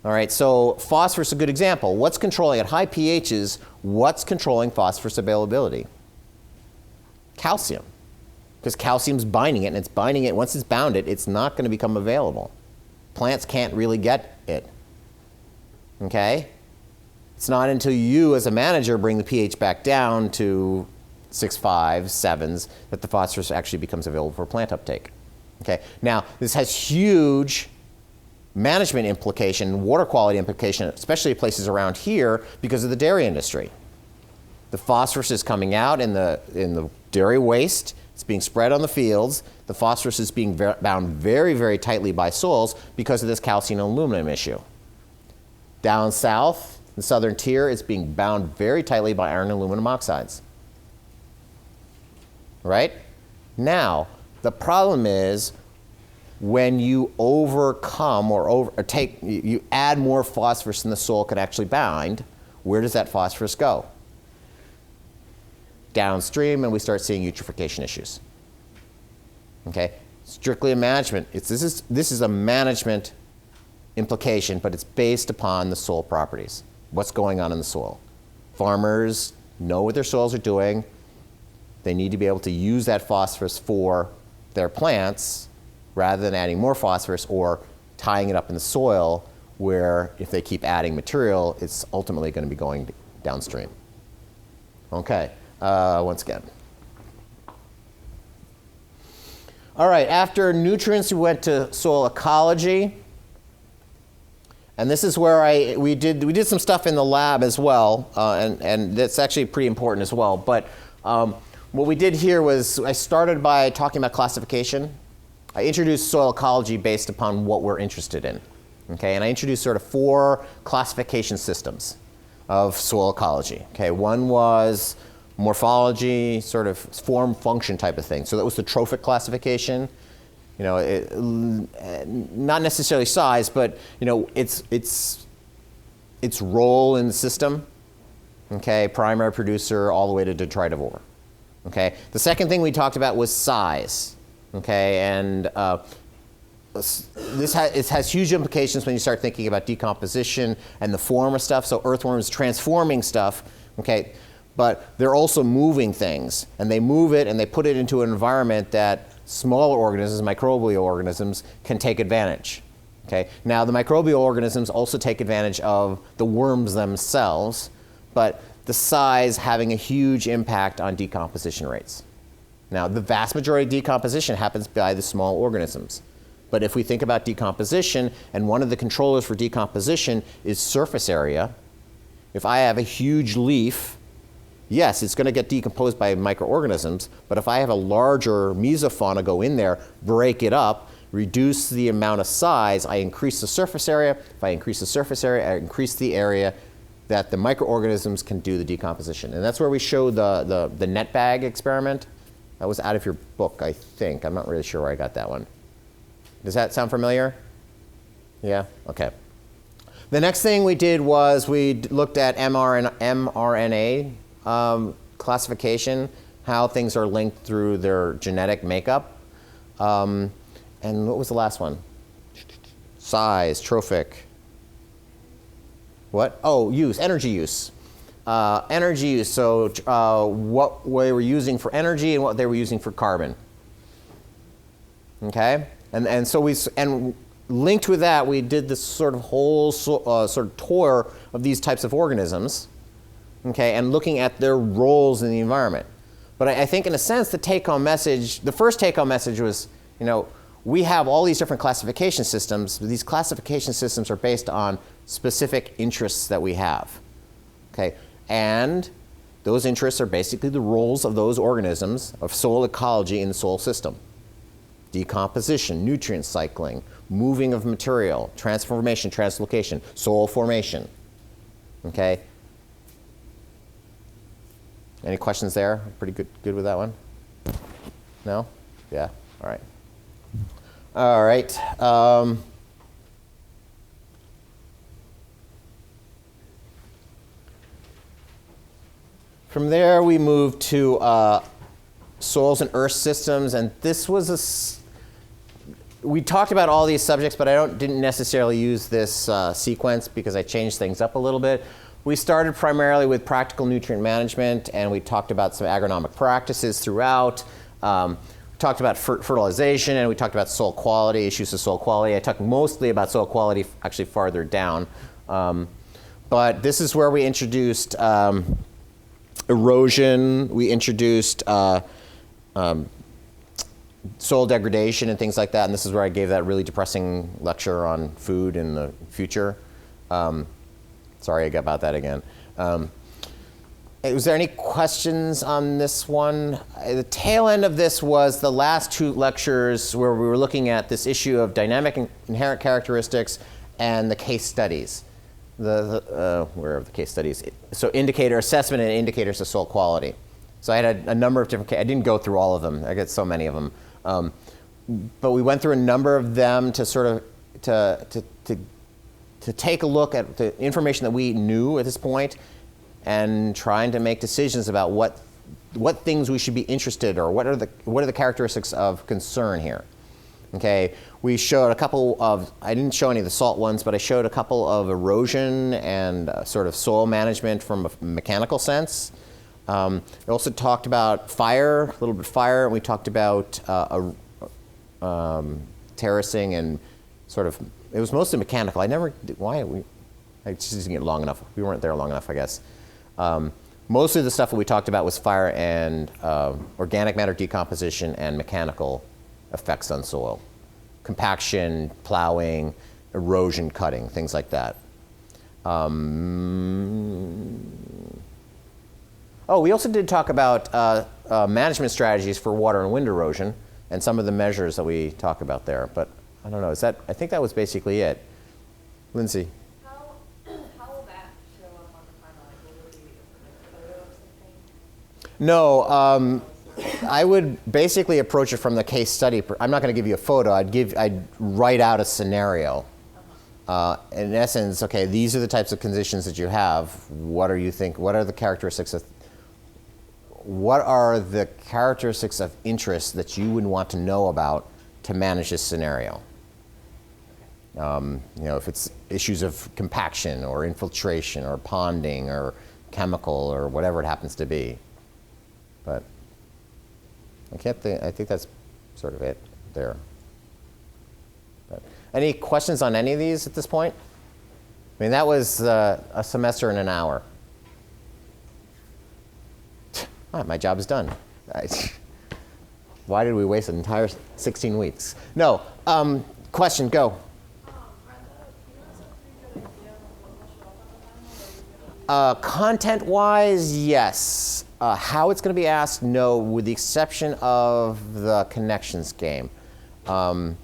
All right, so phosphorus is a good example. What's controlling at high pHs, what's controlling phosphorus availability? Calcium. Because calcium's binding it, and it's binding it. Once it's bound it, it's not going to become available. Plants can't really get it. Okay? It's not until you, as a manager, bring the pH back down to 6.5, 7s, that the phosphorus actually becomes available for plant uptake. Okay? Now, this has huge management implication, water quality implication, especially places around here because of the dairy industry. The phosphorus is coming out in the dairy waste. It's being spread on the fields. The phosphorus is being bound very, very tightly by soils because of this calcium and aluminum issue. Down south, the southern tier, it's being bound very tightly by iron and aluminum oxides. Right? Now, the problem is when you overcome or you add more phosphorus than the soil can actually bind, where does that phosphorus go? Downstream, and we start seeing eutrophication issues. Okay, strictly a management. This is a management implication, but it's based upon the soil properties. What's going on in the soil? Farmers know what their soils are doing. They need to be able to use that phosphorus for their plants rather than adding more phosphorus or tying it up in the soil, where if they keep adding material, it's ultimately going to be going downstream. Okay. Once again. All right, after nutrients, we went to soil ecology. And this is where we did some stuff in the lab as well, and that's actually pretty important as well. But what we did here was I started by talking about classification. I introduced soil ecology based upon what we're interested in. Okay, and I introduced sort of 4 classification systems of soil ecology. Okay, one was morphology, sort of form function type of thing. So that was the trophic classification. Not necessarily size, but its role in the system. Okay, primary producer all the way to detritivore. Okay, the second thing we talked about was size. Okay, and it has huge implications when you start thinking about decomposition and the form of stuff. So earthworms transforming stuff. Okay. But they're also moving things, and they move it and they put it into an environment that smaller organisms, microbial organisms, can take advantage. Okay? Now, the microbial organisms also take advantage of the worms themselves, but the size having a huge impact on decomposition rates. Now, the vast majority of decomposition happens by the small organisms. But if we think about decomposition, and one of the controllers for decomposition is surface area, if I have a huge leaf, yes, it's going to get decomposed by microorganisms, but if I have a larger mesofauna go in there, break it up, reduce the amount of size, I increase the surface area. If I increase the surface area, I increase the area that the microorganisms can do the decomposition. And that's where we showed the net bag experiment. That was out of your book, I think. I'm not really sure where I got that one. Does that sound familiar? Yeah? Okay. The next thing we did was we looked at mRNA classification, how things are linked through their genetic makeup. And what was the last one? Size, trophic. What? Oh, use, energy use. Energy use, so what they were using for energy and what they were using for carbon. Okay? And so linked with that, we did this sort of whole sort of tour of these types of organisms. okay, and looking at their roles in the environment. But I think in a sense the take-home message, the first take-home message was, we have all these different classification systems, but these classification systems are based on specific interests that we have, okay? And those interests are basically the roles of those organisms, of soil ecology in the soil system. Decomposition, nutrient cycling, moving of material, transformation, translocation, soil formation, okay? Any questions there? Pretty good with that one? No? Yeah, all right. All right. From there, we move to soils and earth systems, and this was we talked about all these subjects, but I didn't necessarily use this sequence because I changed things up a little bit. We started primarily with practical nutrient management, and we talked about some agronomic practices throughout. Talked about fertilization, and we talked about soil quality, issues of soil quality. I talked mostly about soil quality actually farther down. But this is where we introduced erosion, we introduced soil degradation and things like that, and this is where I gave that really depressing lecture on food in the future. Sorry about that again. Was there any questions on this one? The tail end of this was the last two lectures where we were looking at this issue of dynamic inherent characteristics and the case studies. Where are the case studies? So indicator assessment and indicators of soil quality. So I had a number of different, I didn't go through all of them. I got so many of them. But we went through a number of them to sort of, to take a look at the information that we knew at this point and trying to make decisions about what things we should be interested, or what are the characteristics of concern here. Okay, we showed a couple of, I didn't show any of the salt ones, but I showed a couple of erosion and sort of soil management from a mechanical sense. We also talked about fire, a little bit of fire, and we talked about terracing and sort of, it was mostly mechanical. I just didn't get long enough. We weren't there long enough, I guess. Most of the stuff that we talked about was fire and organic matter decomposition and mechanical effects on soil. Compaction, plowing, erosion cutting, things like that. We also did talk about management strategies for water and wind erosion and some of the measures that we talk about there. But I don't know, I think that was basically it. Lindsay? How will that show up on the final? Like, will it be a photo of something? No, I would basically approach it from the case study. I'm not going to give you a photo. I'd write out a scenario. In essence, okay, these are the types of conditions that you have. What are the characteristics of interest that you would want to know about to manage this scenario? If it's issues of compaction or infiltration or ponding or chemical or whatever it happens to be. But I think that's sort of it there. But any questions on any of these at this point? I mean, that was a semester in an hour. My job is done. Why did we waste an entire 16 weeks? No, question, go. Content-wise, yes. How it's going to be asked, no, with the exception of the connections game. I'm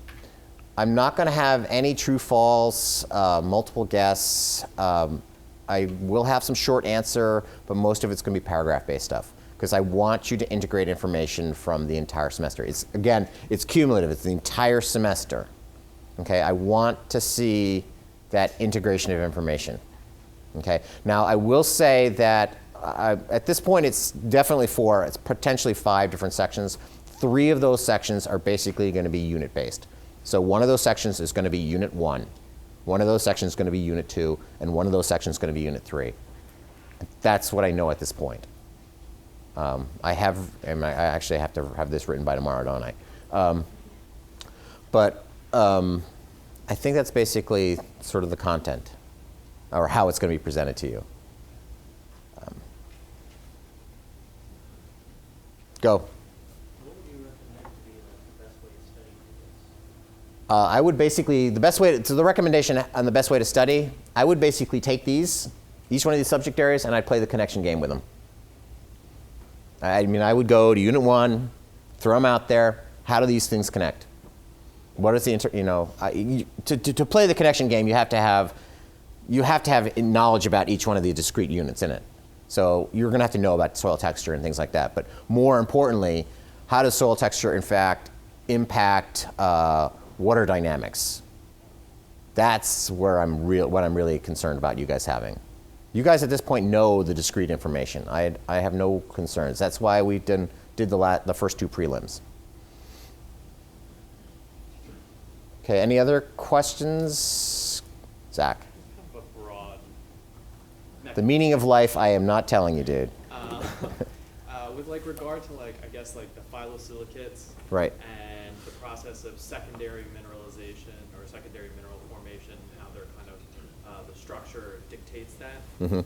not going to have any true-false, multiple guess. I will have some short answer, but most of it's going to be paragraph-based stuff, because I want you to integrate information from the entire semester. It's cumulative. It's the entire semester. Okay, I want to see that integration of information. Okay, now I will say that at this point it's definitely it's potentially 5 different sections. 3 of those sections are basically going to be unit-based. So one of those sections is going to be Unit 1. One of those sections is going to be Unit 2, and one of those sections is going to be Unit 3. That's what I know at this point. I actually have to have this written by tomorrow, don't I? But I think that's basically sort of the content, or how it's going to be presented to you. Go. What would you recommend to be like the best way to study this? I would basically, the best way, so the recommendation on the best way to study, I would basically take these, each one of these subject areas, and I'd play the connection game with them. I mean, I would go to Unit 1, throw them out there. How do these things connect? What is the, to play the connection game, you have to have knowledge about each one of the discrete units in it. So you're going to have to know about soil texture and things like that. But more importantly, how does soil texture, in fact, impact water dynamics? That's where what I'm really concerned about you guys having. You guys at this point know the discrete information. I have no concerns. That's why we did the first 2 prelims. Okay, any other questions? Zach? Kind of a broad. The meaning of life, I am not telling you, dude. With like regard to like, I guess like the phyllosilicates. Right. And the process of secondary mineralization or secondary mineral formation, how they're kind of, the structure dictates that. Mm-hmm.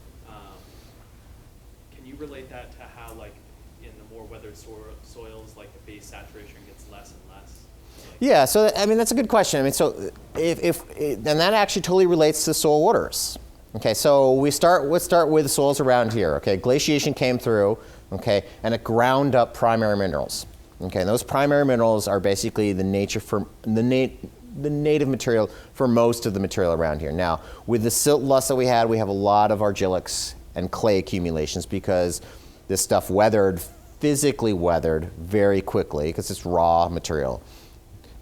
Can you relate that to how like in the more weathered soils, like the base saturation gets less and less? Yeah, so I mean that's a good question. I mean, so and that actually totally relates to soil waters. Okay, so let's start with the soils around here. Okay, glaciation came through. Okay, and it ground up primary minerals. Okay, and those primary minerals are basically the native material for most of the material around here. Now, with the silt loss that we have a lot of argillics and clay accumulations because this stuff physically weathered very quickly because it's raw material.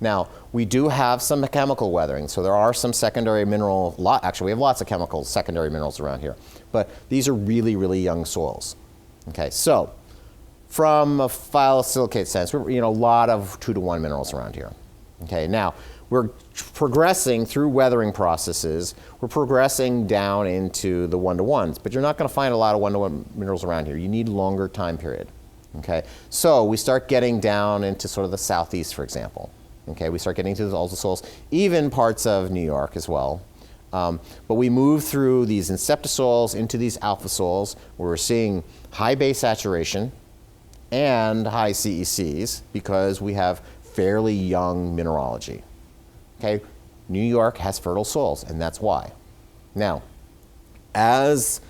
Now, we do have some chemical weathering, so there are some secondary mineral, actually we have lots of chemical secondary minerals around here, but these are really, really young soils. Okay, so from a phyllosilicate sense, a lot of 2-to-1 minerals around here. Okay, now we're progressing through weathering processes, we're progressing down into the 1-to-1s, but you're not going to find a lot of 1-to-1 minerals around here. You need longer time period. Okay, so we start getting down into sort of the southeast, for example. Okay, we start getting to all the soils, even parts of New York as well. But we move through these incepta soils into these alpha soils where we're seeing high base saturation and high CECs because we have fairly young mineralogy. Okay, New York has fertile soils, and that's why. Now, as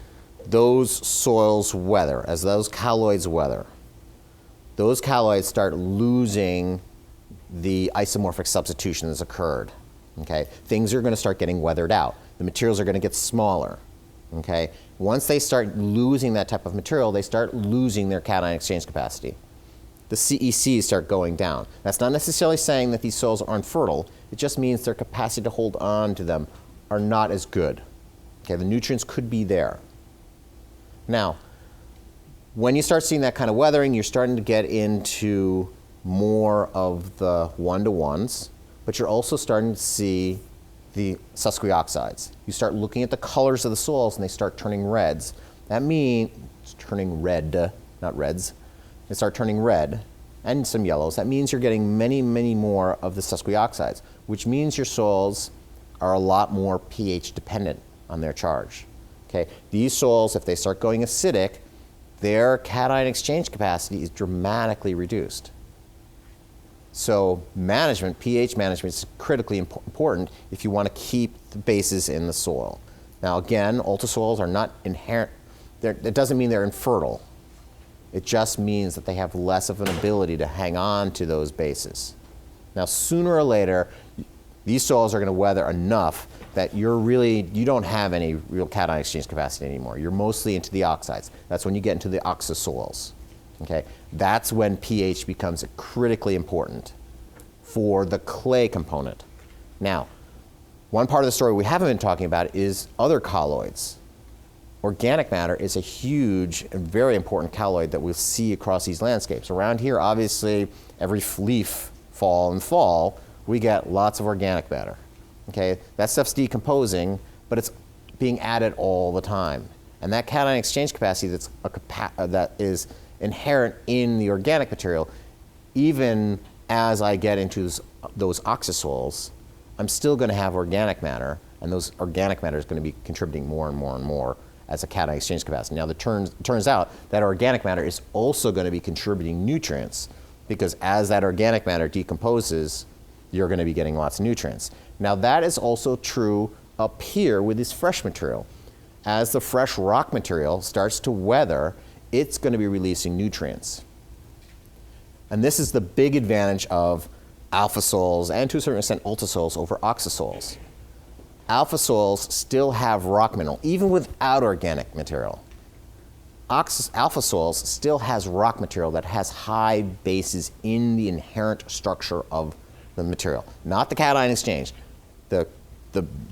those soils weather, as those colloids weather, those colloids start losing the isomorphic substitution that's occurred. Okay, things are going to start getting weathered out. The materials are going to get smaller. Okay, once they start losing that type of material, they start losing their cation exchange capacity. The CECs start going down. That's not necessarily saying that these soils aren't fertile. It just means their capacity to hold on to them are not as good. Okay, the nutrients could be there. Now, when you start seeing that kind of weathering, you're starting to get into more of the 1-to-1s, but you're also starting to see the susquioxides. You start looking at the colors of the soils and they start turning reds. That means it's turning red, not reds. They start turning red and some yellows. That means you're getting many, many more of the susquioxides, which means your soils are a lot more pH dependent on their charge. Okay? These soils, if they start going acidic, their cation exchange capacity is dramatically reduced. So management, pH management is critically important if you want to keep the bases in the soil. Now again, ultrasoils are not inherent, it doesn't mean they're infertile. It just means that they have less of an ability to hang on to those bases. Now sooner or later, these soils are going to weather enough that you don't have any real cation exchange capacity anymore. You're mostly into the oxides. That's when you get into the oxasoils. Okay, that's when pH becomes critically important for the clay component. Now, one part of the story we haven't been talking about is other colloids. Organic matter is a huge and very important colloid that we'll see across these landscapes. Around here, obviously, every leaf fall, we get lots of organic matter. Okay, that stuff's decomposing, but it's being added all the time. And that cation exchange capacity that is inherent in the organic material, even as I get into those oxasoils, I'm still going to have organic matter, and those organic matter is going to be contributing more and more and more as a cation exchange capacity. Now, turns out that organic matter is also going to be contributing nutrients, because as that organic matter decomposes, you're going to be getting lots of nutrients. Now, that is also true up here with this fresh material. As the fresh rock material starts to weather, it's going to be releasing nutrients. And this is the big advantage of alpha soils and to a certain extent ultisols over oxasols. Alpha soils still have rock mineral, even without organic material. Alpha soils still has rock material that has high bases in the inherent structure of the material, not the cation exchange, the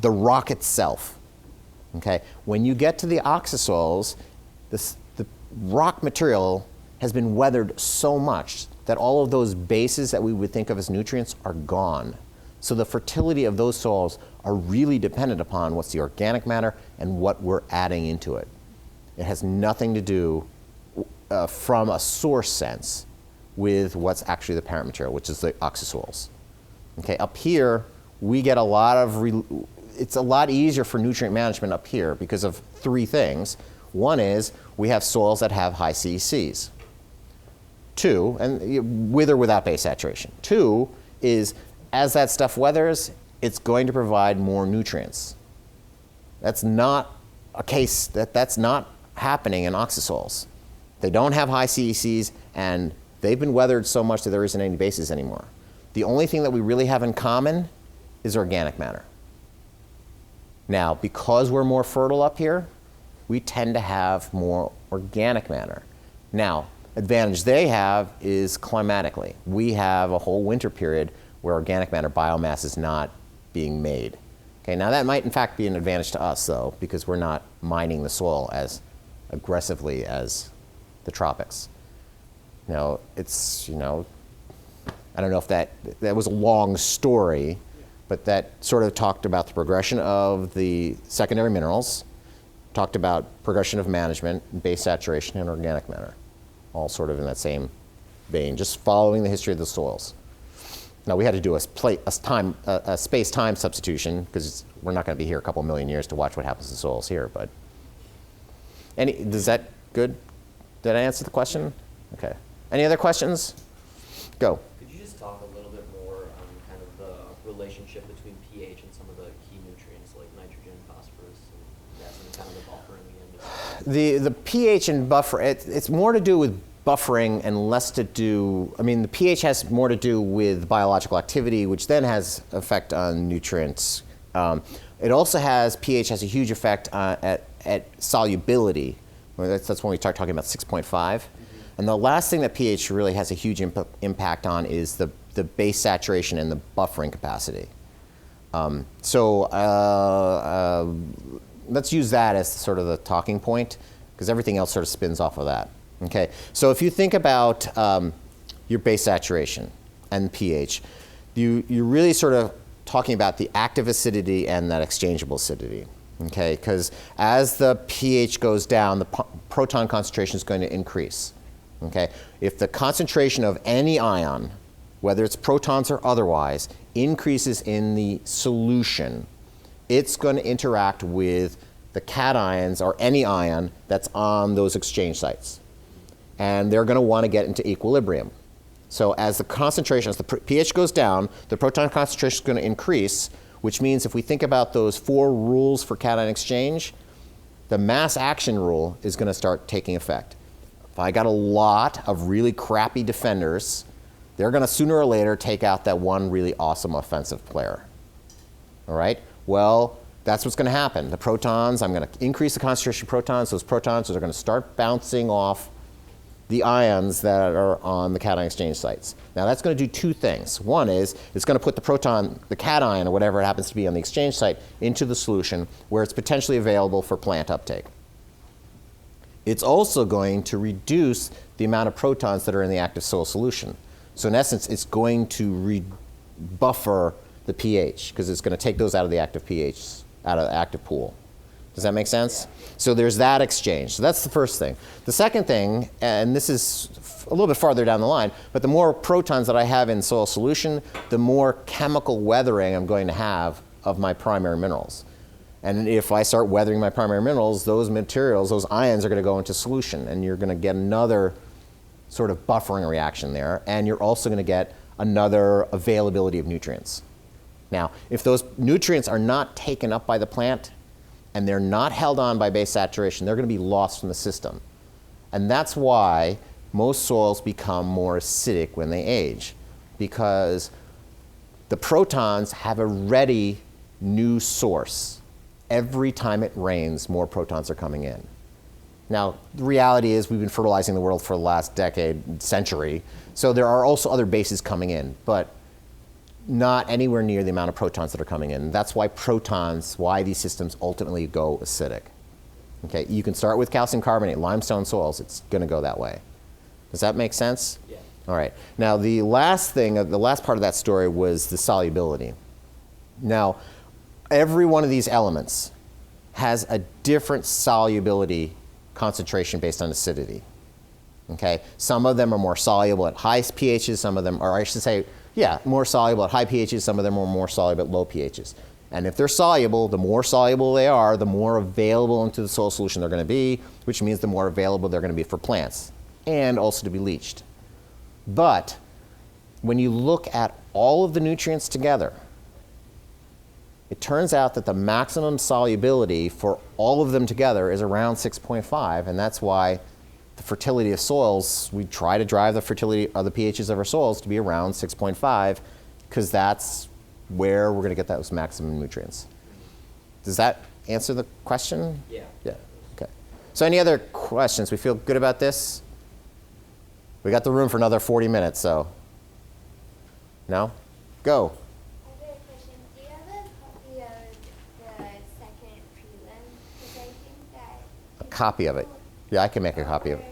rock itself. Okay? When you get to the oxasols, the rock material has been weathered so much that all of those bases that we would think of as nutrients are gone. So the fertility of those soils are really dependent upon what's the organic matter and what we're adding into it. It has nothing to do from a source sense with what's actually the parent material, which is the oxasols. Okay, up here, we get a lot of, it's a lot easier for nutrient management up here because of three things. One is we have soils that have high CECs. Two, and with or without base saturation. Two is as that stuff weathers, it's going to provide more nutrients. That's not a case, that's not happening in oxasols. They don't have high CECs, and they've been weathered so much that there isn't any bases anymore. The only thing that we really have in common is organic matter. Now, because we're more fertile up here, we tend to have more organic matter. Now, advantage they have is climatically. We have a whole winter period where organic matter biomass is not being made. Okay, now that might in fact be an advantage to us though, because we're not mining the soil as aggressively as the tropics. Now, it's, I don't know if that was a long story, but that sort of talked about the progression of the secondary minerals, talked about progression of management, base saturation, and organic matter, all sort of in that same vein, just following the history of the soils. Now, we had to do a space-time substitution, because we're not going to be here a couple million years to watch what happens to soils here, but is that good? Did I answer the question? Okay. Any other questions? Go. Could you just talk a little bit more on kind of the relationship between pH and some of the key nutrients like nitrogen, phosphorus, and that's and kind of the buffer in the end? The pH and buffer, it's more to do with buffering and less to do, the pH has more to do with biological activity, which then has effect on nutrients. It also has, pH has a huge effect at solubility. That's when we start talking about 6.5. Mm-hmm. And the last thing that pH really has a huge impact on is the base saturation and the buffering capacity. Let's use that as sort of the talking point, because everything else sort of spins off of that. Okay, so if you think about your base saturation and pH, you're really sort of talking about the active acidity and that exchangeable acidity. Okay, because as the pH goes down, the proton concentration is going to increase. Okay, if the concentration of any ion, whether it's protons or otherwise, increases in the solution, it's going to interact with the cations or any ion that's on those exchange sites. And they're going to want to get into equilibrium. So as the concentration, as the pH goes down, the proton concentration is going to increase, which means if we think about those 4 rules for cation exchange, the mass action rule is going to start taking effect. If I got a lot of really crappy defenders, they're going to sooner or later take out that one really awesome offensive player. All right? Well, that's what's going to happen. The protons, I'm going to increase the concentration of protons. Those protons are going to start bouncing off the ions that are on the cation exchange sites. Now that's going to do 2 things. One is it's going to put the proton, the cation or whatever it happens to be on the exchange site, into the solution where it's potentially available for plant uptake. It's also going to reduce the amount of protons that are in the active soil solution. So in essence, it's going to buffer the pH because it's going to take those out of the active pH, out of the active pool. Does that make sense? Yeah. So there's that exchange. So that's the first thing. The second thing, and this is a little bit farther down the line, but the more protons that I have in soil solution, the more chemical weathering I'm going to have of my primary minerals. And if I start weathering my primary minerals, those materials, those ions are going to go into solution, and you're going to get another sort of buffering reaction there, and you're also going to get another availability of nutrients. Now, if those nutrients are not taken up by the plant and they're not held on by base saturation, they're going to be lost from the system. And that's why most soils become more acidic when they age, because the protons have a ready new source. Every time it rains, more protons are coming in. Now, the reality is we've been fertilizing the world for the last decade, century, so there are also other bases coming in, but not anywhere near the amount of protons that are coming in. That's why why these systems ultimately go acidic. Okay, you can start with calcium carbonate, limestone soils, it's gonna go that way. Does that make sense? Yeah. All right, now the last part of that story was the solubility. Now, every one of these elements has a different solubility concentration based on acidity. Okay, some of them are more soluble at high pHs, some of them, or I should say, yeah, more soluble at high pHs, some of them are more soluble at low pHs. And if they're soluble, the more soluble they are, the more available into the soil solution they're going to be, which means the more available they're going to be for plants and also to be leached. But when you look at all of the nutrients together, it turns out that the maximum solubility for all of them together is around 6.5, and that's why the fertility of soils, we try to drive the fertility of the pHs of our soils to be around 6.5, because that's where we're going to get those maximum nutrients. Does that answer the question? Yeah. Yeah, okay. So any other questions? We feel good about this? We got the room for another 40 minutes, so. No? Go. I have a question. Do you have a copy of the second prelim? Because I think that A copy of it. Yeah, I can make a copy of it.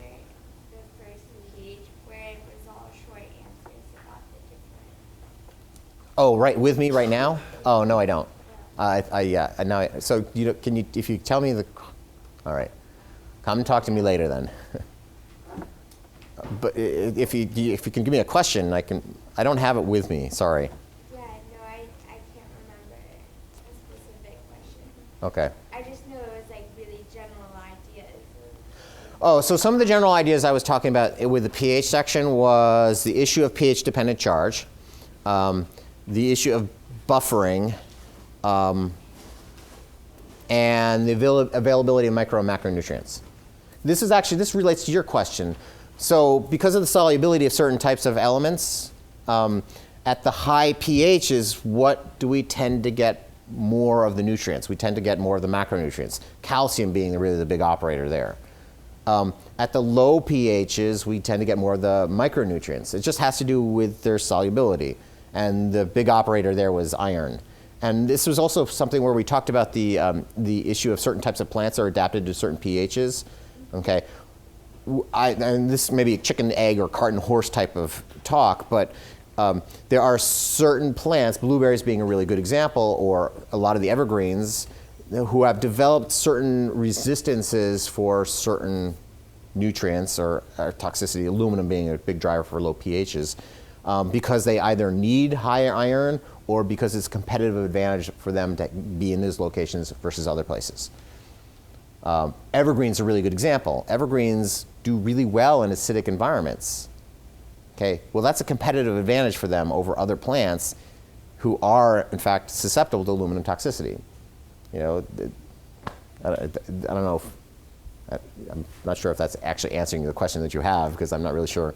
the first page where it was all short answers about the different. Oh, right, with me right now? Oh, no, I don't. Yeah, now, so can you, if you tell me all right, come and talk to me later then. But if you can give me a question, I don't have it with me, sorry. Yeah, no, I can't remember a specific question. Okay. I just know it was like really general ideas. Oh, so some of the general ideas I was talking about with the pH section was the issue of pH-dependent charge, the issue of buffering, and the availability of micro and macronutrients. This relates to your question. So because of the solubility of certain types of elements, at the high pHs, what do we tend to get more of the nutrients? We tend to get more of the macronutrients, calcium being really the big operator there. At the low pHs, we tend to get more of the micronutrients. It just has to do with their solubility. And the big operator there was iron. And this was also something where we talked about the issue of certain types of plants are adapted to certain pHs. Okay, and this may be a chicken, egg, or cart and horse type of talk, but there are certain plants, blueberries being a really good example, or a lot of the evergreens, who have developed certain resistances for certain nutrients or toxicity, aluminum being a big driver for low pHs, because they either need higher iron or because it's a competitive advantage for them to be in those locations versus other places. Evergreens are a really good example. Evergreens do really well in acidic environments. Okay, well that's a competitive advantage for them over other plants who are in fact susceptible to aluminum toxicity. You know, I don't know if, I'm not sure if that's actually answering the question that you have, because I'm not really sure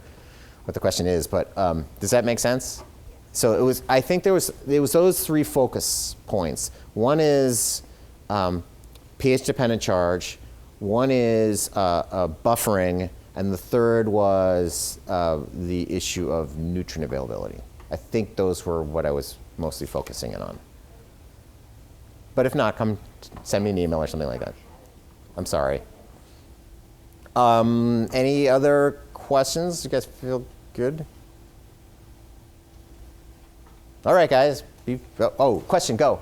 what the question is, but does that make sense? So I think it was those three focus points. One is pH-dependent charge, one is buffering, and the third was the issue of nutrient availability. I think those were what I was mostly focusing in on. But if not, come send me an email or something like that. I'm sorry. Any other questions? You guys feel good? All right, guys. Oh, question, go.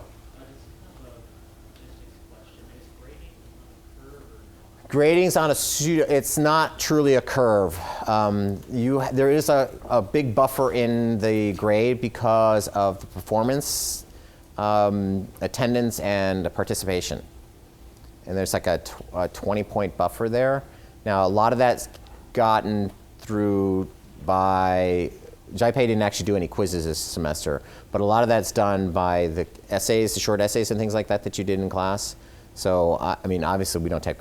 Grading's on a pseudo, it's not truly a curve. There is a big buffer in the grade because of the performance attendance and participation. And there's like a 20-point buffer there. Now, a lot of that's gotten through by, JPay didn't actually do any quizzes this semester, but a lot of that's done by the essays, the short essays and things like that that you did in class. So, I mean, obviously we don't take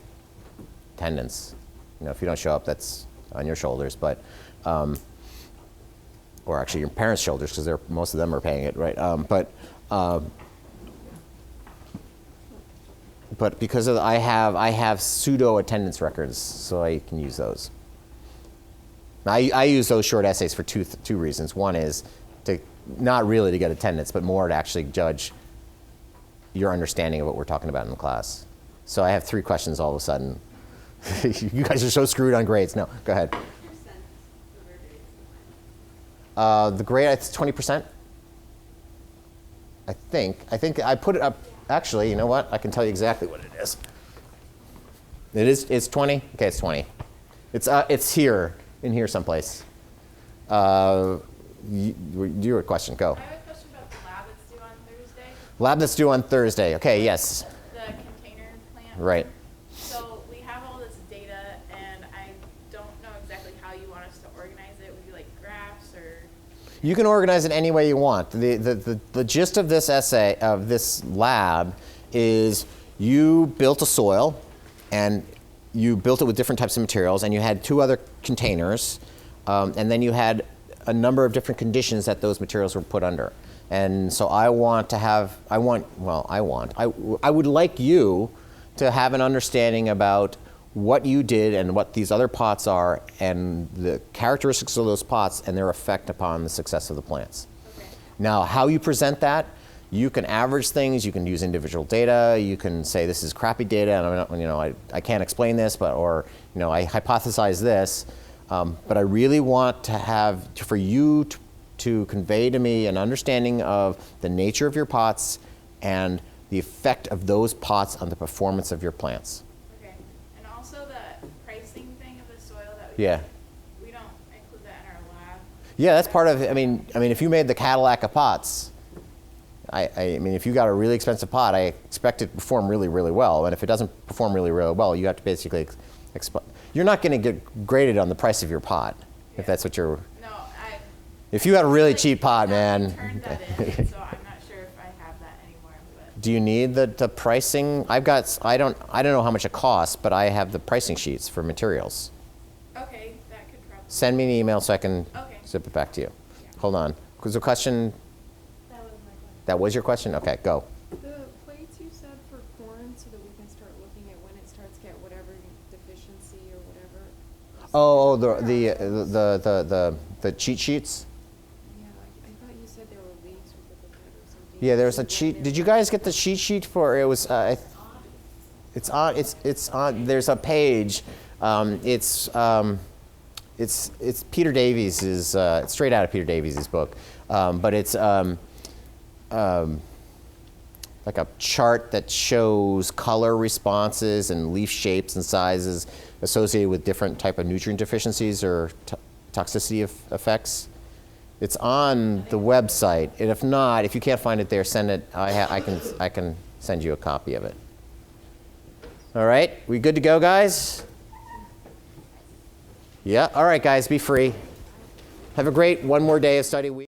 attendance. You know, if you don't show up, that's on your shoulders, but, or actually your parents' shoulders, because most of them are paying it, right? But because of I have pseudo attendance records, so I can use those. I use those short essays for two reasons. One is to not really to get attendance, but more to actually judge your understanding of what we're talking about in the class. So I have 3 questions all of a sudden. You guys are so screwed on grades. No, go ahead. The grade, it's 20%. I think I put it up. Actually, you know what? I can tell you exactly what it is. It's 20. Okay, it's 20. It's here, in here someplace. Your question, go. I have a question about the lab that's due on Thursday. Lab that's due on Thursday. Okay, yes. The container plant. Right. So we have all this data, and I don't know exactly how you want us to organize it. Would you like graphs or? You can organize it any way you want. The gist of this essay, of this lab, is you built a soil, and you built it with different types of materials, and you had 2 other containers, and then you had a number of different conditions that those materials were put under. And so I would like you to have an understanding about what you did and what these other pots are and the characteristics of those pots and their effect upon the success of the plants. Okay. Now, how you present that, you can average things, you can use individual data, you can say this is crappy data and I can't explain this, or I hypothesize this, but I really want to for you to convey to me an understanding of the nature of your pots and the effect of those pots on the performance of your plants. Okay. And also the pricing thing of the soil that Yeah. we don't include that in our lab. Yeah, that's part of it. I mean, if you made the Cadillac of pots, I mean, if you got a really expensive pot, I expect it to perform really, really well. And if it doesn't perform really, really well, you have to basically you're not going to get graded on the price of your pot, if that's what you're. No, If you had a really cheap pot, man. Turned that in, so I'm not sure if I have that anymore. But Do you need the pricing? I don't know how much it costs, but I have the pricing sheets for materials. okay, that could probably. Send me an email so I can Okay. zip it back to you. Yeah. Hold on. Was there a question? That was my question. That was your question? Okay, go. The plates you said for corn, so that we can start looking at when it starts to get whatever deficiency or whatever. Oh, the cheat sheets? Yeah, I thought you said there were leaks with the pipette or something. Yeah, there's a When cheat. they're- Did you guys get the cheat sheet for it? Was it's on. There's a page. It's Peter Davies' it's straight out of Peter Davies' book, but it's like a chart that shows color responses and leaf shapes and sizes associated with different type of nutrient deficiencies or toxicity effects. It's on the website, and if not, if you can't find it there, send it. I can send you a copy of it. All right, we good to go, guys? Yeah. All right, guys, be free. Have a great one more day of study week.